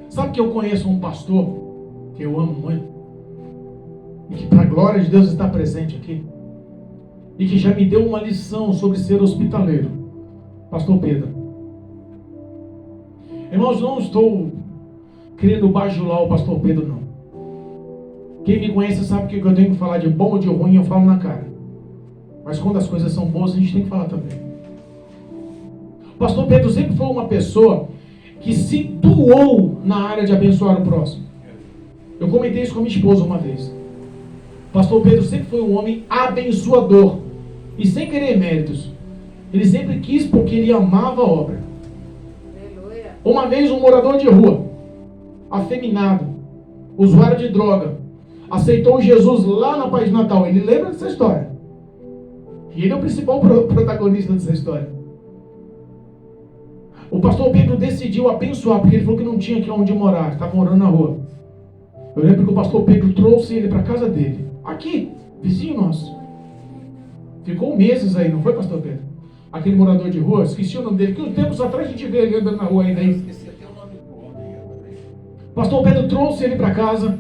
A: Sabe que eu conheço um pastor, que eu amo muito, e que para a glória de Deus está presente aqui, e que já me deu uma lição sobre ser hospitaleiro. Pastor Pedro. Irmãos, não estou querendo bajular o pastor Pedro, não. Quem me conhece sabe que eu tenho que falar de bom ou de ruim, eu falo na cara. Mas quando as coisas são boas, a gente tem que falar também. O pastor Pedro sempre foi uma pessoa que se doou na área de abençoar o próximo. Eu comentei isso com a minha esposa uma vez. O pastor Pedro sempre foi um homem abençoador. E sem querer méritos. Ele sempre quis porque ele amava a obra. Aleluia. Uma vez um morador de rua, afeminado, usuário de droga, aceitou Jesus lá na País Natal. Ele lembra dessa história. E ele é o principal protagonista dessa história. O pastor Pedro decidiu abençoar, porque ele falou que não tinha aqui onde morar, estava morando na rua. Eu lembro que o pastor Pedro trouxe ele para a casa dele. Aqui, vizinho nosso. Ficou meses aí, não foi, pastor Pedro? Aquele morador de rua, esqueci o nome dele, que uns tempos atrás a gente vê ele andando na rua ainda aí.
B: Esqueci até o nome do homem.
A: O pastor Pedro trouxe ele para casa,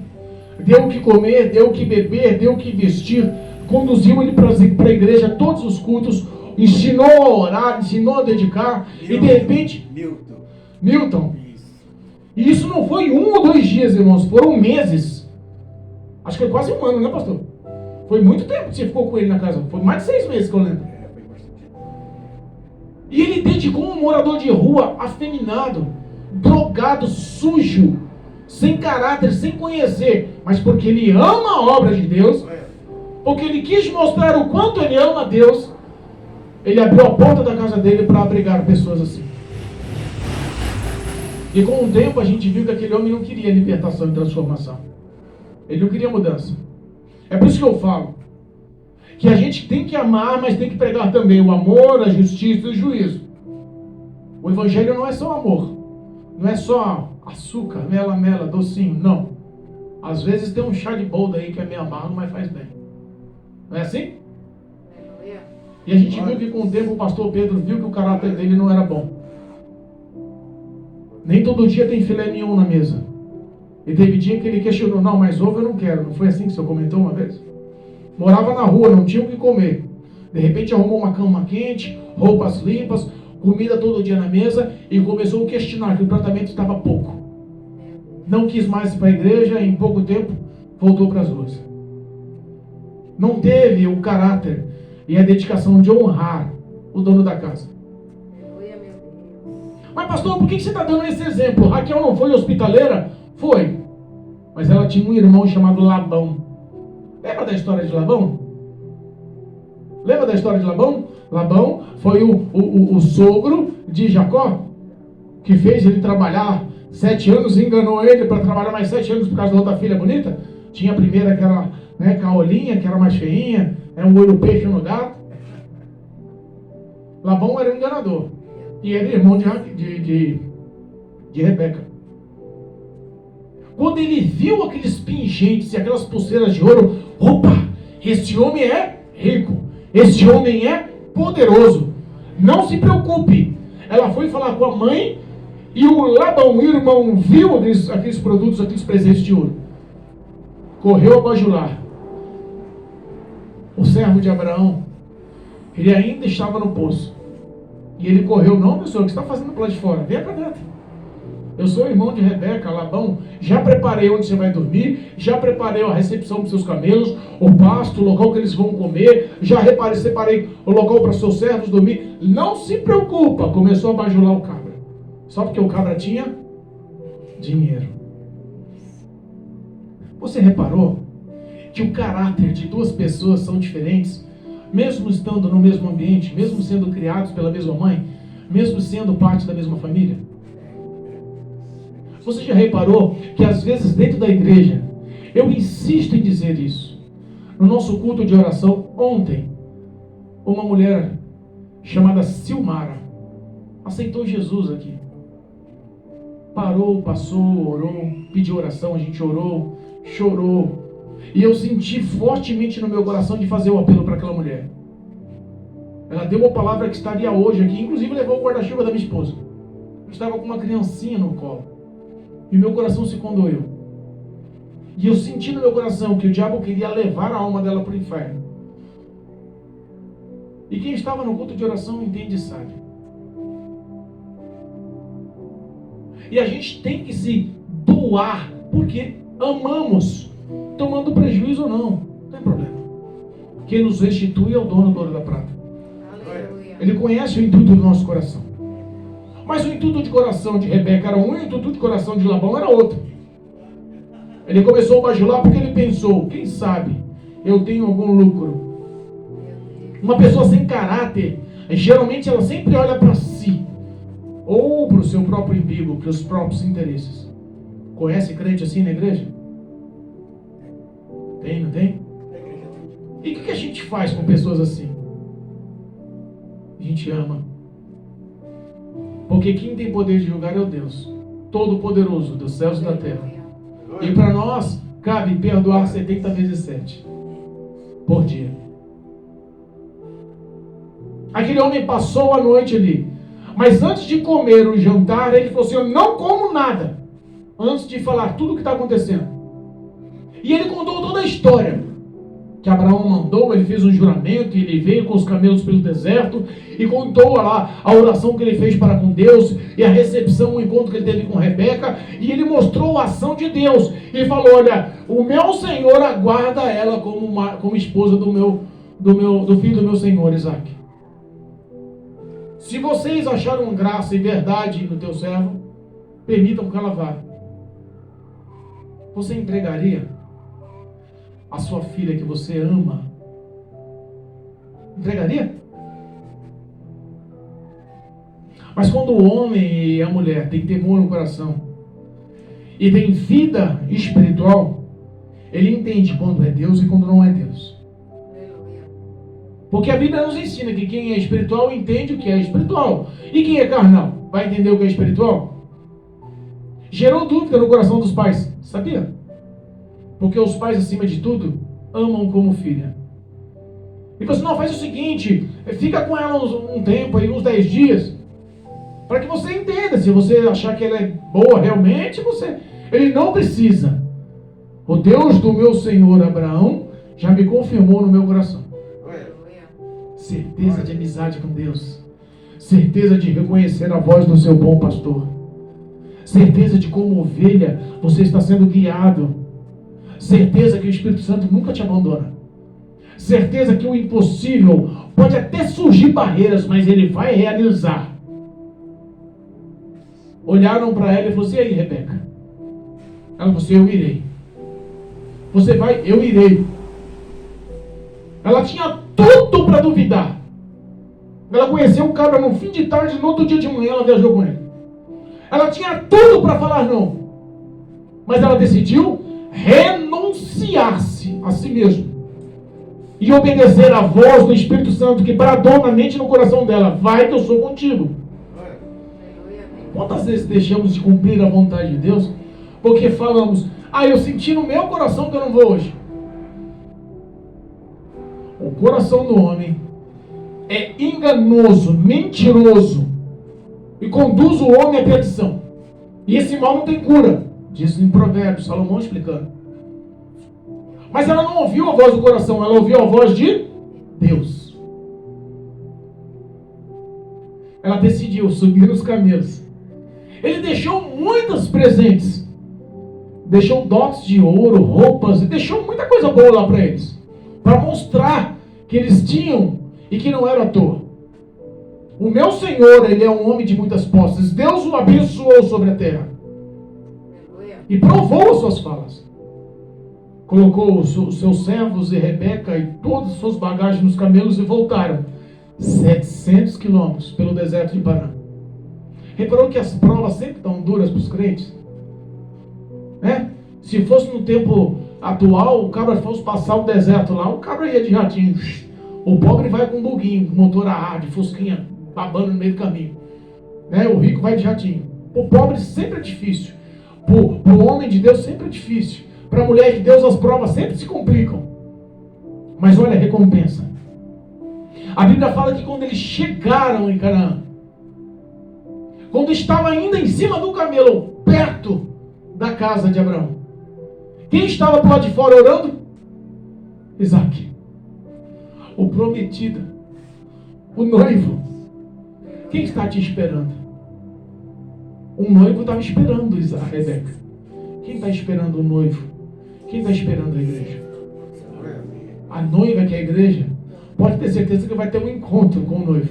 A: deu o que comer, deu o que beber, deu o que vestir, conduziu ele para a igreja, todos os cultos, ensinou a orar, ensinou a dedicar, Milton, e de repente... Milton. E isso não foi 1 ou 2 dias, irmãos, foram meses. Acho que foi quase 1 ano, né, pastor? Foi muito tempo que você ficou com ele na casa. Foi mais de 6 meses que eu lembro. E ele dedicou um morador de rua afeminado, drogado, sujo, sem caráter, sem conhecer, mas porque ele ama a obra de Deus, porque ele quis mostrar o quanto ele ama a Deus, ele abriu a porta da casa dele para abrigar pessoas assim. E com o tempo a gente viu que aquele homem não queria libertação e transformação. Ele não queria mudança. É por isso que eu falo que a gente tem que amar, mas tem que pregar também o amor, a justiça e o juízo. O evangelho não é só amor. Não é só açúcar, mela, mela, docinho. Não. Às vezes tem um chá de boldo aí que é meio amargo, mas faz bem. Não é assim? E a gente viu que com o tempo o pastor Pedro viu que o caráter dele não era bom. Nem todo dia tem filé mignon na mesa. E teve dia que ele questionou, não, mas ovo eu não quero. Não foi assim que o senhor comentou uma vez? Morava na rua, não tinha o que comer. De repente arrumou uma cama quente, roupas limpas, comida todo dia na mesa e começou a questionar que o tratamento estava pouco. Não quis mais ir para a igreja, em pouco tempo voltou para as ruas. Não teve o caráter e a dedicação de honrar o dono da casa. Mas pastor, por que você está dando esse exemplo? Raquel não foi hospitaleira? Foi. Mas ela tinha um irmão chamado Labão. Lembra da história de Labão? Lembra da história de Labão? Labão foi o sogro de Jacó, que fez ele trabalhar 7 anos, enganou ele para trabalhar mais 7 anos por causa da outra filha bonita. Tinha a primeira que era, né, caolinha, que era mais feinha, um olho peixe no gato. Labão era um enganador. E ele é irmão de Rebeca. Quando ele viu aqueles pingentes e aquelas pulseiras de ouro, opa, esse homem é rico, esse homem é poderoso, não se preocupe. Ela foi falar com a mãe e o Labão, o irmão, viu aqueles produtos, aqueles presentes de ouro. Correu a bajular. O servo de Abraão, ele ainda estava no poço. E ele correu, não, meu senhor, o que você está fazendo para lá de fora? Venha para dentro. Eu sou irmão de Rebeca, Labão, já preparei onde você vai dormir, já preparei a recepção para os seus camelos, o pasto, o local que eles vão comer, já separei o local para os seus servos dormir. Não se preocupa, começou a bajular o cabra. Só porque o cabra tinha dinheiro. Você reparou que o caráter de 2 pessoas são diferentes, mesmo estando no mesmo ambiente, mesmo sendo criados pela mesma mãe, mesmo sendo parte da mesma família? Você já reparou que às vezes dentro da igreja, eu insisto em dizer isso. No nosso culto de oração, ontem, uma mulher chamada Silmara aceitou Jesus aqui. Parou, passou, orou, pediu oração, a gente orou, chorou. E eu senti fortemente no meu coração de fazer o apelo para aquela mulher. Ela deu uma palavra que estaria hoje aqui, inclusive levou o guarda-chuva da minha esposa. Eu estava com uma criancinha no colo. E meu coração se condoeu. E eu senti no meu coração que o diabo queria levar a alma dela para o inferno. E quem estava no culto de oração entende e sabe. E a gente tem que se doar, porque amamos, tomando prejuízo ou não, não tem problema. quem nos restitui é o dono do ouro e da prata.
C: Aleluia.
A: Ele conhece o intuito do nosso coração. Mas o intuito de coração de Rebeca era um e o intuito de coração de Labão era outro. Ele começou a bajular porque ele pensou, quem sabe eu tenho algum lucro. Uma pessoa sem caráter, geralmente ela sempre olha para si, ou para o seu próprio umbigo, para os próprios interesses. Conhece crente assim na igreja? Tem, não tem? E o que a gente faz com pessoas assim? A gente ama. Porque quem tem poder de julgar é o Deus Todo-Poderoso dos céus e da terra. E para nós, cabe perdoar 70 vezes 7 por dia. Aquele homem passou a noite ali. Mas antes de comer o jantar, ele falou assim, eu não como nada. Antes de falar tudo o que está acontecendo. E ele contou toda a história. Que Abraão mandou, ele fez um juramento, e ele veio com os camelos pelo deserto, e contou lá a oração que ele fez para com Deus, e a recepção, o encontro que ele teve com Rebeca, e ele mostrou a ação de Deus, e falou, olha, o meu Senhor aguarda ela como esposa do filho do meu Senhor, Isaac. Se vocês acharam graça e verdade no teu servo, permitam que ela vá. Você entregaria a sua filha que você ama? Entregaria? Mas quando o homem e a mulher têm temor no coração e têm vida espiritual, ele entende quando é Deus e quando não é Deus. Porque a Bíblia nos ensina que quem é espiritual entende o que é espiritual. E quem é carnal vai entender o que é espiritual? Gerou dúvida no coração dos pais, sabia? Porque os pais, acima de tudo, amam como filha. E você não faz o seguinte, fica com ela um tempo, aí, uns 10 dias, para que você entenda. Se você achar que ela é boa realmente, ele não precisa. O Deus do meu Senhor Abraão já me confirmou no meu coração. Certeza de amizade com Deus. Certeza de reconhecer a voz do seu bom pastor. Certeza de como ovelha você está sendo guiado. Certeza que o Espírito Santo nunca te abandona. Certeza que o impossível pode até surgir barreiras, mas ele vai realizar. Olharam para ela e falaram assim, e aí, Rebeca? Ela falou assim, eu irei. Você vai, eu irei. Ela tinha tudo para duvidar. Ela conheceu o cabra no fim de tarde, no outro dia de manhã ela viajou com ele. Ela tinha tudo para falar não. Mas ela decidiu renunciar-se a si mesma e obedecer à voz do Espírito Santo que bradou na mente e no coração dela, vai que eu sou contigo. Quantas vezes deixamos de cumprir a vontade de Deus porque falamos, eu senti no meu coração que eu não vou hoje. O coração do homem é enganoso, mentiroso e conduz o homem à perdição. E esse mal não tem cura, diz em Provérbios, Salomão explicando. Mas ela não ouviu a voz do coração, ela ouviu a voz de Deus. Ela decidiu subir os camelos. Ele deixou muitos presentes. Deixou dotes de ouro, roupas, e deixou muita coisa boa lá para eles. Para mostrar que eles tinham e que não era à toa. O meu Senhor, ele é um homem de muitas posses. Deus o abençoou sobre a terra. E provou as suas falas. Colocou os seus servos e Rebeca e todas as suas bagagens nos camelos e voltaram 700 quilômetros pelo deserto de Parã. Reparou que as provas sempre estão duras para os crentes? Né? Se fosse no tempo atual, o cabra fosse passar o deserto lá, o cabra ia de jatinho. O pobre vai com um buguinho, motor a ar, de fusquinha, babando no meio do caminho. Né? O rico vai de jatinho. O pobre sempre é difícil. Para o homem de Deus sempre é difícil. Para a mulher de Deus as provas sempre se complicam. Mas olha a recompensa. A Bíblia fala que quando eles chegaram em Canaã, quando estava ainda em cima do camelo, perto da casa de Abraão, quem estava do lado de fora orando? Isaac, o prometido, o noivo. Quem está te esperando? O noivo estava esperando Isaac, Rebeca. Quem está esperando o noivo? Quem está esperando a igreja? A noiva, que é a igreja, pode ter certeza que vai ter um encontro com o noivo.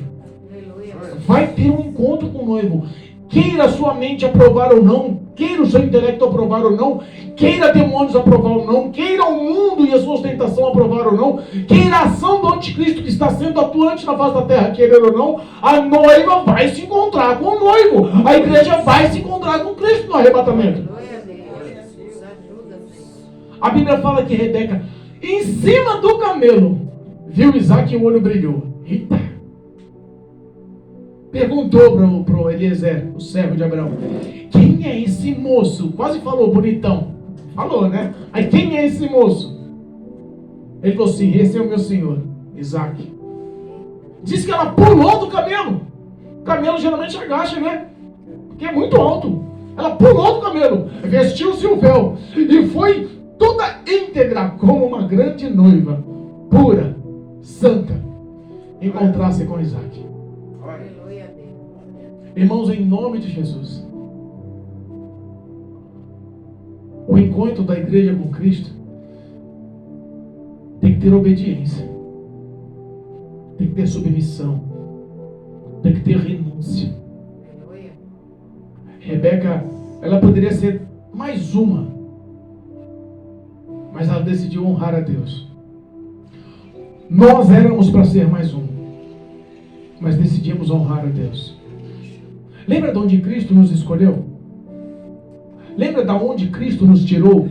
A: Vai ter um encontro com o noivo. Queira a sua mente aprovar ou não, queira o seu intelecto aprovar ou não, queira demônios aprovar ou não, queira o mundo e a sua ostentação aprovar ou não, queira a ação do anticristo que está sendo atuante na face da terra querer ou não, a noiva vai se encontrar com o noivo. A igreja vai se encontrar com Cristo no arrebatamento. A Bíblia fala que Rebeca, em cima do camelo, viu Isaac e o olho brilhou. Eita! Perguntou para o Eliezer, o servo de Abraão, quem é esse moço? Quase falou bonitão. Falou, né? Aí quem é esse moço? Ele falou assim, esse é o meu senhor, Isaac. Diz que ela pulou do camelo. O camelo geralmente agacha, né? Porque é muito alto. Ela pulou do camelo, vestiu-se o véu e foi toda íntegra como uma grande noiva, pura, santa, encontrar-se com Isaac. Irmãos, em nome de Jesus, o encontro da igreja com Cristo tem que ter obediência, tem que ter submissão, tem que ter renúncia. Rebeca, ela poderia ser mais uma, mas ela decidiu honrar a Deus. Nós éramos para ser mais um, mas decidimos honrar a Deus. Lembra de onde Cristo nos escolheu? Lembra de onde Cristo nos tirou?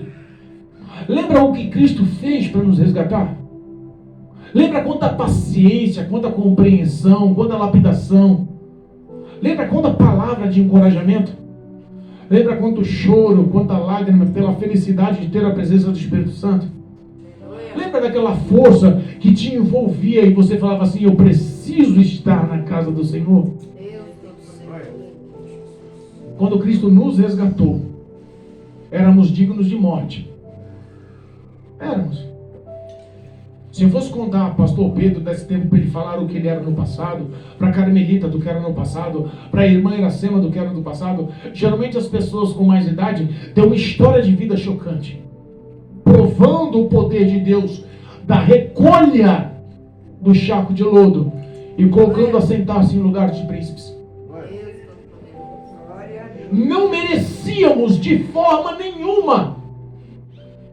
A: Lembra o que Cristo fez para nos resgatar? Lembra quanta paciência, quanta compreensão, quanta lapidação? Lembra quanta palavra de encorajamento? Lembra quanto choro, quanta lágrima pela felicidade de ter a presença do Espírito Santo? Lembra daquela força que te envolvia e você falava assim, eu preciso estar na casa do Senhor? Quando Cristo nos resgatou, éramos dignos de morte. Éramos. Se eu fosse contar, pastor Pedro, desse tempo para ele falar o que ele era no passado, para a Carmelita do que era no passado, para a irmã Iracema do que era no passado, geralmente as pessoas com mais idade têm uma história de vida chocante, provando o poder de Deus, da recolha do charco de lodo e colocando a sentar-se em lugar de príncipes. Não merecíamos de forma nenhuma.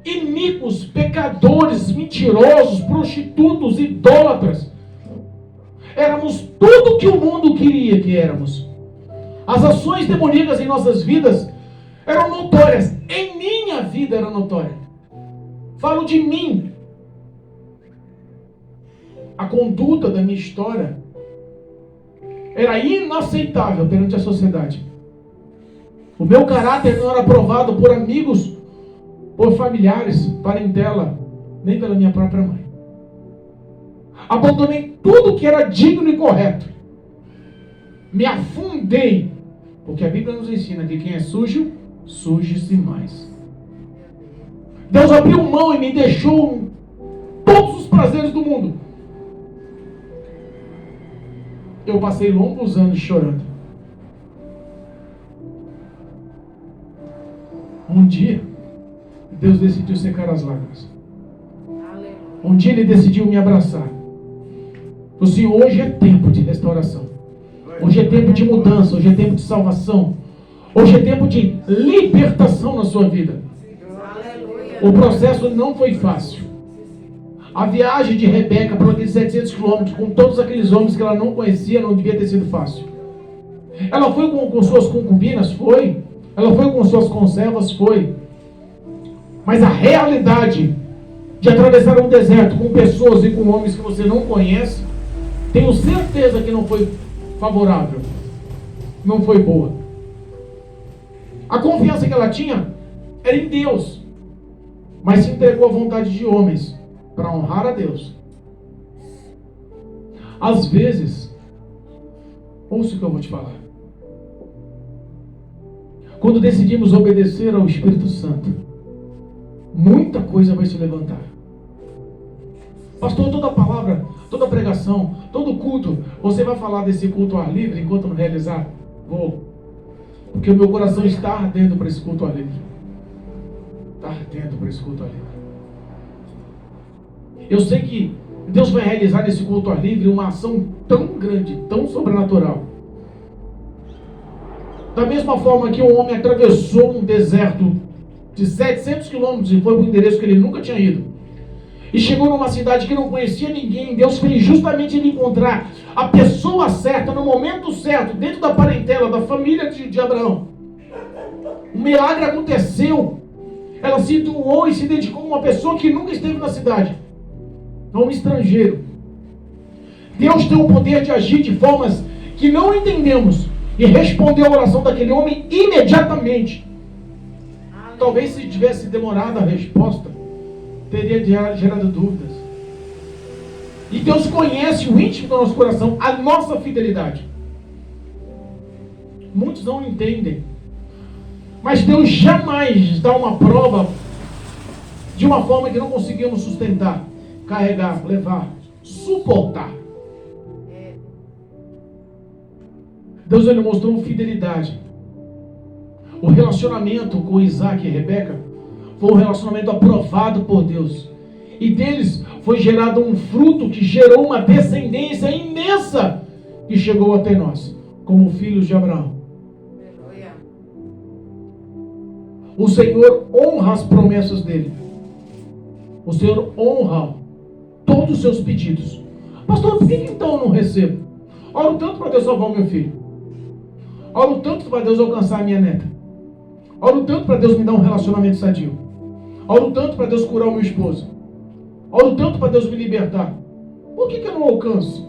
A: Iníquos, pecadores, mentirosos, prostitutos, idólatras. Éramos tudo que o mundo queria que éramos. As ações demoníacas em nossas vidas eram notórias. Em minha vida era notória. Falo de mim. A conduta da minha história era inaceitável perante a sociedade. O meu caráter não era aprovado por amigos, por familiares, parentela, nem pela minha própria mãe. Abandonei tudo que era digno e correto. Me afundei, porque a Bíblia nos ensina que quem é sujo, suje-se mais. Deus abriu mão e me deixou todos os prazeres do mundo. Eu passei longos anos chorando. Um dia, Deus decidiu secar as lágrimas. Um dia Ele decidiu me abraçar. O Senhor, hoje é tempo de restauração. Hoje é tempo de mudança. Hoje é tempo de salvação. Hoje é tempo de libertação na sua vida. O processo não foi fácil. A viagem de Rebeca por aqueles 700 quilômetros, com todos aqueles homens que ela não conhecia, não devia ter sido fácil. Ela foi com suas concubinas? Foi. Ela foi com suas conservas? Foi. Mas a realidade de atravessar um deserto com pessoas e com homens que você não conhece, tenho certeza que não foi favorável. Não foi boa. A confiança que ela tinha era em Deus, mas se entregou à vontade de homens para honrar a Deus. Às vezes, ouça o que eu vou te falar. Quando decidimos obedecer ao Espírito Santo, muita coisa vai se levantar. Pastor, toda palavra, toda pregação, todo culto, você vai falar desse culto ao ar livre enquanto não realizar? Vou. Porque o meu coração está ardendo para esse culto ao ar livre. Está ardendo para esse culto ao ar livre. Eu sei que Deus vai realizar nesse culto ar livre uma ação tão grande, tão sobrenatural. Da mesma forma que um homem atravessou um deserto de 700 quilômetros e foi para um endereço que ele nunca tinha ido. E chegou numa cidade que não conhecia ninguém. Deus fez justamente ele encontrar a pessoa certa, no momento certo, dentro da parentela, da família de Abraão. Um milagre aconteceu. Ela se doou e se dedicou a uma pessoa que nunca esteve na cidade. A um estrangeiro. Deus tem o poder de agir de formas que não entendemos. E respondeu a oração daquele homem imediatamente. Talvez se tivesse demorado a resposta, teria gerado dúvidas. E Deus conhece o íntimo do nosso coração, a nossa fidelidade. Muitos não entendem. Mas Deus jamais dá uma prova de uma forma que não conseguimos sustentar, carregar, levar, suportar. Deus ele mostrou fidelidade. O relacionamento com Isaac e Rebeca foi um relacionamento aprovado por Deus. E deles foi gerado um fruto que gerou uma descendência imensa que chegou até nós, como filhos de Abraão. O Senhor honra as promessas dele. O Senhor honra todos os seus pedidos. Pastor, por que então eu não recebo? Oro tanto para Deus salvar o meu filho. Oro tanto para Deus alcançar a minha neta. Oro tanto para Deus me dar um relacionamento sadio. Oro tanto para Deus curar o meu esposo. Oro tanto para Deus me libertar. Por que eu não alcanço?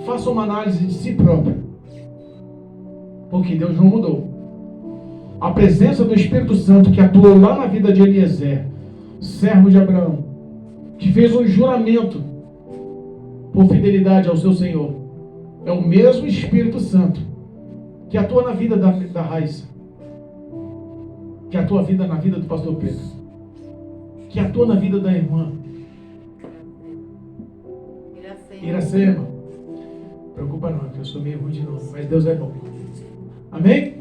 A: Faça uma análise de si próprio. Porque Deus não mudou. A presença do Espírito Santo que atuou lá na vida de Eliezer, servo de Abraão, que fez um juramento por fidelidade ao seu Senhor, é o mesmo Espírito Santo que atua na vida da Raíssa, que atua na vida do pastor Pedro, que atua na vida da irmã Iracema. Preocupa não, que eu sou meio ruim de novo, mas Deus é bom. Amém?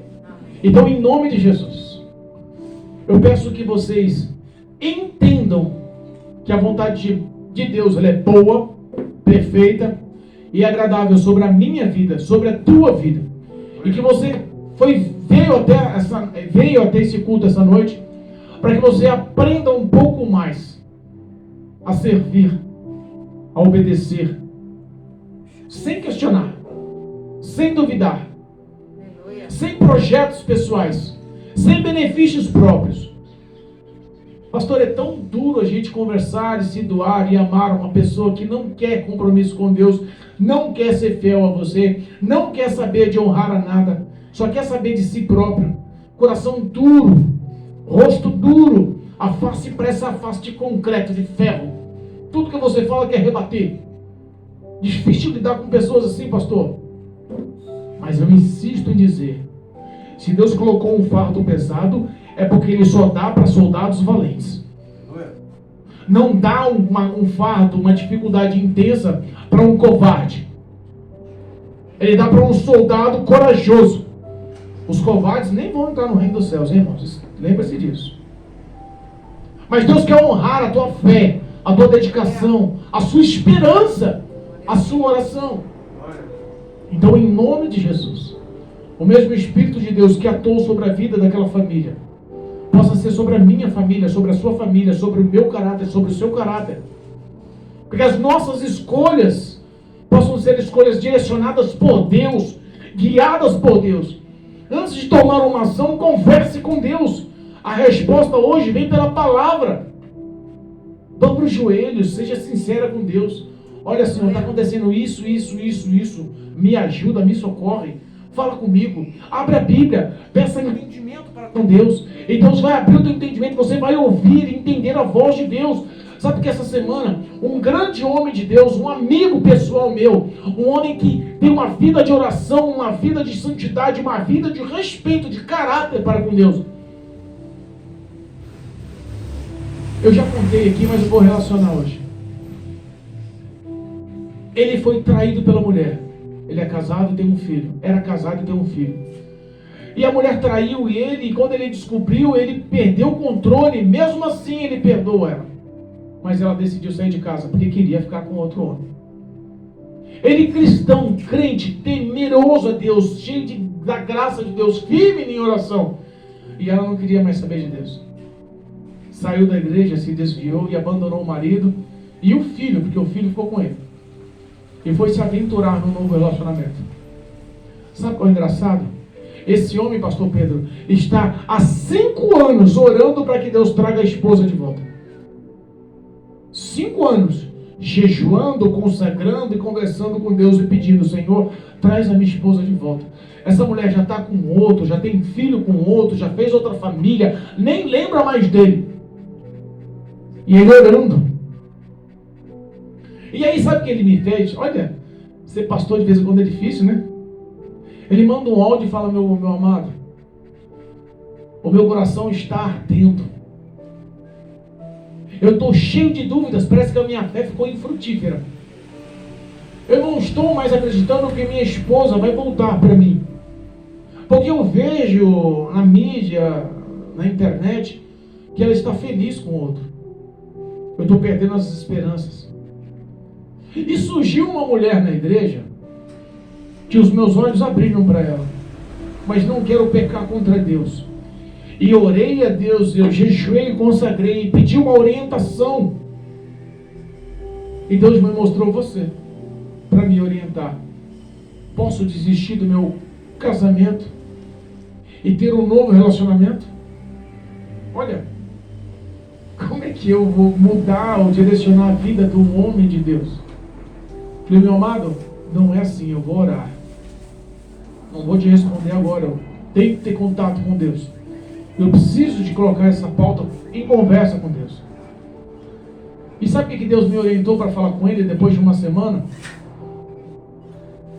A: Então, em nome de Jesus, eu peço que vocês entendam que a vontade de Deus ela é boa, perfeita e agradável sobre a minha vida, sobre a tua vida. E que você veio até esse culto essa noite para que você aprenda um pouco mais a servir, a obedecer, sem questionar, sem duvidar, sem projetos pessoais, sem benefícios próprios. Pastor, é tão duro a gente conversar e se doar e amar uma pessoa que não quer compromisso com Deus, não quer ser fiel a você, não quer saber de honrar a nada, só quer saber de si próprio. Coração duro, rosto duro, a face parece a face de concreto, de ferro. Tudo que você fala quer rebater. Difícil lidar com pessoas assim, pastor. Mas eu insisto em dizer, se Deus colocou um fardo pesado, é porque Ele só dá para soldados valentes. Não dá um fardo, uma dificuldade intensa para um covarde. Ele dá para um soldado corajoso. Os covardes nem vão entrar no reino dos céus, hein, irmãos? Lembre-se disso. Mas Deus quer honrar a tua fé, a tua dedicação, a sua esperança, a sua oração. Então, em nome de Jesus, o mesmo Espírito de Deus que atuou sobre a vida daquela família, possa ser sobre a minha família, sobre a sua família, sobre o meu caráter, sobre o seu caráter. Porque as nossas escolhas possam ser escolhas direcionadas por Deus, guiadas por Deus. Antes de tomar uma ação, converse com Deus. A resposta hoje vem pela palavra. Dobre os joelhos, seja sincera com Deus. Olha, Senhor, está acontecendo isso. Me ajuda, me socorre. Fala comigo. Abre a Bíblia. Peça entendimento para com Deus. E Deus vai abrir o teu entendimento. Você vai ouvir e entender a voz de Deus. Sabe que essa semana, um grande homem de Deus, um amigo pessoal meu, um homem que tem uma vida de oração, uma vida de santidade, uma vida de respeito, de caráter para com Deus. Eu já contei aqui, mas eu vou relacionar hoje. Ele foi traído pela mulher. Ele é casado e tem um filho. Era casado e tem um filho. E a mulher traiu ele, e quando ele descobriu, ele perdeu o controle. Mesmo assim, ele perdoa ela. Mas ela decidiu sair de casa, porque queria ficar com outro homem. Ele, cristão, crente, temeroso a Deus, cheio da graça de Deus, firme em oração. E ela não queria mais saber de Deus. Saiu da igreja, se desviou e abandonou o marido e o filho, porque o filho ficou com ele. E foi se aventurar num novo relacionamento. Sabe qual é o engraçado? Esse homem, pastor Pedro, está há 5 anos orando para que Deus traga a esposa de volta. 5 anos, jejuando, consagrando e conversando com Deus e pedindo: Senhor, traz a minha esposa de volta. Essa mulher já está com outro, já tem filho com outro, já fez outra família, nem lembra mais dele. E ele orando. E aí sabe o que ele me fez? Olha, ser pastor de vez em quando é difícil, né? Ele manda um áudio e fala: meu amado, o meu coração está ardendo. Eu estou cheio de dúvidas, parece que a minha fé ficou infrutífera. Eu não estou mais acreditando que minha esposa vai voltar para mim. Porque eu vejo na mídia, na internet, que ela está feliz com o outro. Eu estou perdendo as esperanças. E surgiu uma mulher na igreja que os meus olhos abriram para ela. Mas não quero pecar contra Deus. E orei a Deus, eu jejuei, consagrei, pedi uma orientação. E Deus me mostrou você, para me orientar. Posso desistir do meu casamento e ter um novo relacionamento? Olha, como é que eu vou mudar ou direcionar a vida do homem de Deus? Falei: meu amado, não é assim, eu vou orar. Não vou te responder agora, eu tenho que ter contato com Deus. Eu preciso de colocar essa pauta em conversa com Deus. E sabe o que Deus me orientou para falar com ele depois de uma semana?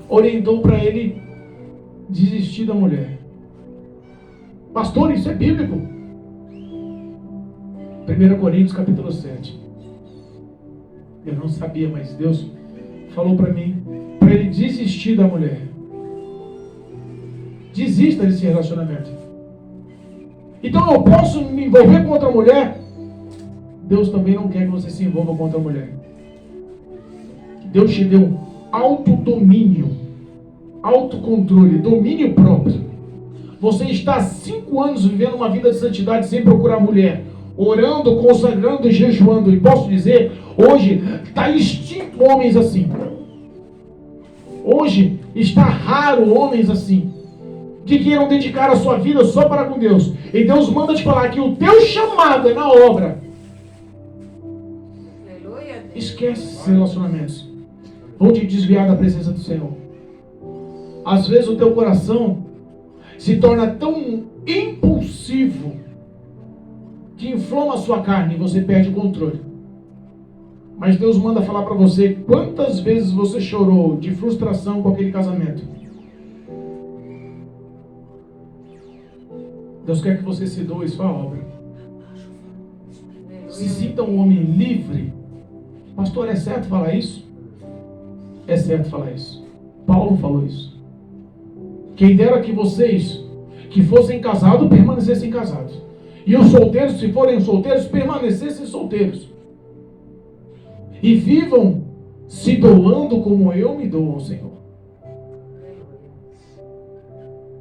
A: Orientou para ele desistir da mulher. Pastor, isso é bíblico. 1 Coríntios capítulo 7. Eu não sabia, mas Deus falou para mim, para ele desistir da mulher. Desista desse relacionamento. Então eu posso me envolver com outra mulher? Deus também não quer que você se envolva com outra mulher. Deus te deu autodomínio, autocontrole, domínio próprio. Você está há 5 anos vivendo uma vida de santidade sem procurar mulher, orando, consagrando e jejuando. E posso dizer, hoje está extinto homens assim. Hoje está raro homens assim, que queiram dedicar a sua vida só para com Deus. E Deus manda te falar que o teu chamado é na obra. Esquece esses relacionamentos. Vão te desviar da presença do Senhor. Às vezes o teu coração se torna tão impulsivo que inflama a sua carne e você perde o controle. Mas Deus manda falar para você quantas vezes você chorou de frustração com aquele casamento. Deus quer que você se doe sua obra. Se sinta um homem livre. Pastor, é certo falar isso? É certo falar isso. Paulo falou isso. Quem dera que vocês que fossem casados permanecessem casados. E os solteiros, se forem solteiros, permanecessem solteiros. E vivam se doando como eu me dou ao Senhor.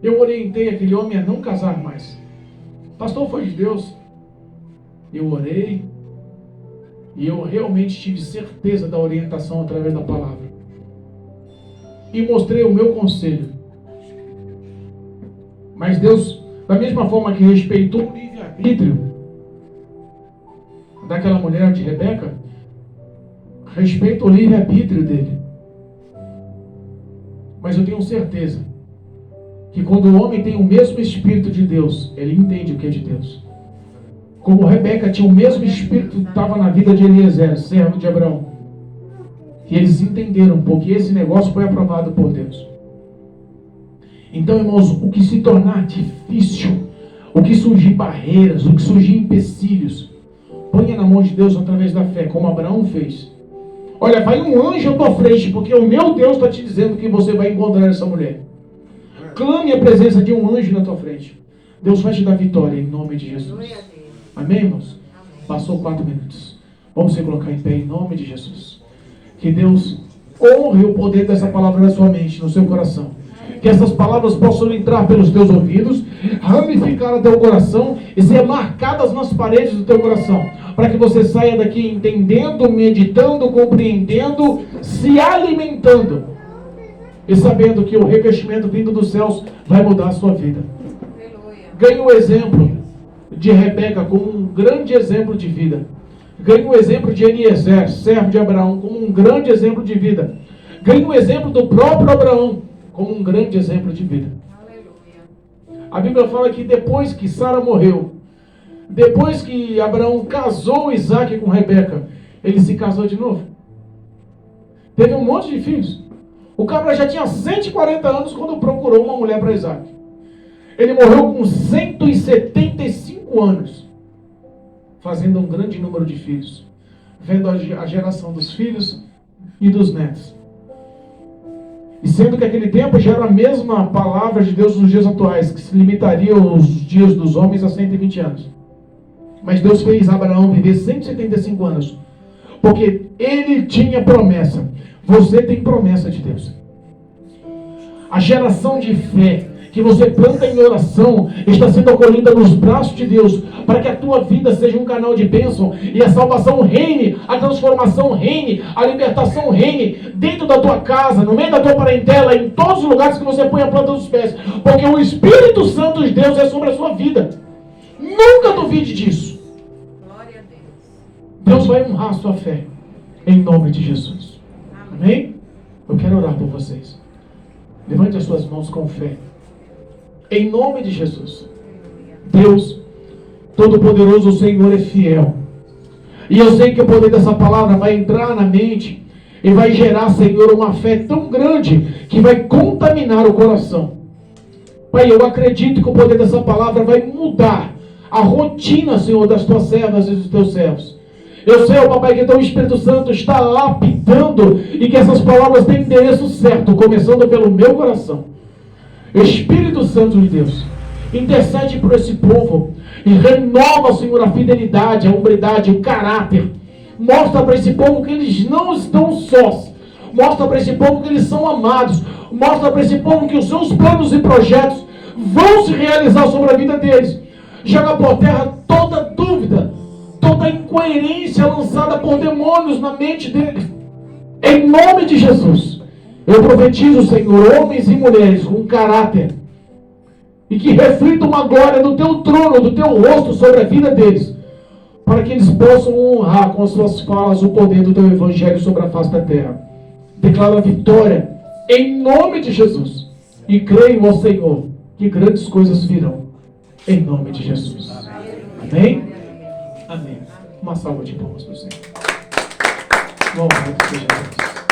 A: Eu orientei aquele homem a não casar mais. Pastor, foi de Deus. Eu orei. E eu realmente tive certeza da orientação através da palavra. E mostrei o meu conselho. Mas Deus, da mesma forma que respeitou o livre-arbítrio daquela mulher de Rebeca, respeita o livre-arbítrio dele. Mas eu tenho certeza que quando o homem tem o mesmo Espírito de Deus, ele entende o que é de Deus. Como Rebeca tinha o mesmo Espírito que estava na vida de Eliezer, servo de Abraão. E eles entenderam, porque esse negócio foi aprovado por Deus. Então, irmãos, o que se tornar difícil, o que surgir barreiras, o que surgir empecilhos, ponha na mão de Deus através da fé, como Abraão fez. Olha, vai um anjo à tua frente, porque o meu Deus está te dizendo que você vai encontrar essa mulher. Clame a presença de um anjo na tua frente. Deus vai te dar vitória em nome de Jesus. Amém, irmãos? Passou 4 minutos. Vamos se colocar em pé em nome de Jesus. Que Deus honre o poder dessa palavra na sua mente, no seu coração. Que essas palavras possam entrar pelos teus ouvidos, ramificar no teu coração e ser marcadas nas paredes do teu coração. Para que você saia daqui entendendo, meditando, compreendendo, se alimentando. E sabendo que o revestimento vindo dos céus vai mudar a sua vida. Ganhe o exemplo de Rebeca como um grande exemplo de vida. Ganhe o exemplo de Eliezer, servo de Abraão, como um grande exemplo de vida. Ganhe o exemplo do próprio Abraão, como um grande exemplo de vida. A Bíblia fala que depois que Sara morreu, depois que Abraão casou Isaac com Rebeca, ele se casou de novo. Teve um monte de filhos. O cara já tinha 140 anos quando procurou uma mulher para Isaac. Ele morreu com 175 anos, fazendo um grande número de filhos, vendo a geração dos filhos e dos netos. E sendo que aquele tempo já era a mesma palavra de Deus nos dias atuais, que se limitaria os dias dos homens a 120 anos. Mas Deus fez Abraão viver 175 anos, porque ele tinha promessa. Você tem promessa de Deus. A geração de fé que você planta em oração está sendo acolhida nos braços de Deus, para que a tua vida seja um canal de bênção e a salvação reine, a transformação reine, a libertação reine dentro da tua casa, no meio da tua parentela, em todos os lugares que você põe a planta dos pés, porque o Espírito Santo de Deus é sobre a sua vida. Nunca duvide disso.
C: Glória a Deus.
A: Deus vai honrar a sua fé em nome de Jesus. Amém? Eu quero orar por vocês. Levante as suas mãos com fé. Em nome de Jesus. Deus Todo-Poderoso, o Senhor é fiel. E eu sei que o poder dessa palavra vai entrar na mente e vai gerar, Senhor, uma fé tão grande que vai contaminar o coração. Pai, eu acredito que o poder dessa palavra vai mudar a rotina, Senhor, das tuas servas e dos teus servos. Eu sei, ó Papai, que teu Espírito Santo está lapidando e que essas palavras têm endereço certo, começando pelo meu coração. Espírito Santo de Deus, intercede por esse povo e renova, Senhor, a fidelidade, a hombridade, o caráter. Mostra para esse povo que eles não estão sós. Mostra para esse povo que eles são amados. Mostra para esse povo que os seus planos e projetos vão se realizar sobre a vida deles. Joga por terra toda dúvida, toda incoerência lançada por demônios na mente deles. Em nome de Jesus, eu profetizo, Senhor, homens e mulheres com caráter e que reflitam uma glória do teu trono, do teu rosto sobre a vida deles, para que eles possam honrar com as suas falas o poder do teu evangelho sobre a face da terra. Declaro a vitória em nome de Jesus e creio ao Senhor que grandes coisas virão em nome de Jesus. Amém? Amém. Uma salva de palmas para o Senhor. Louvado seja Deus.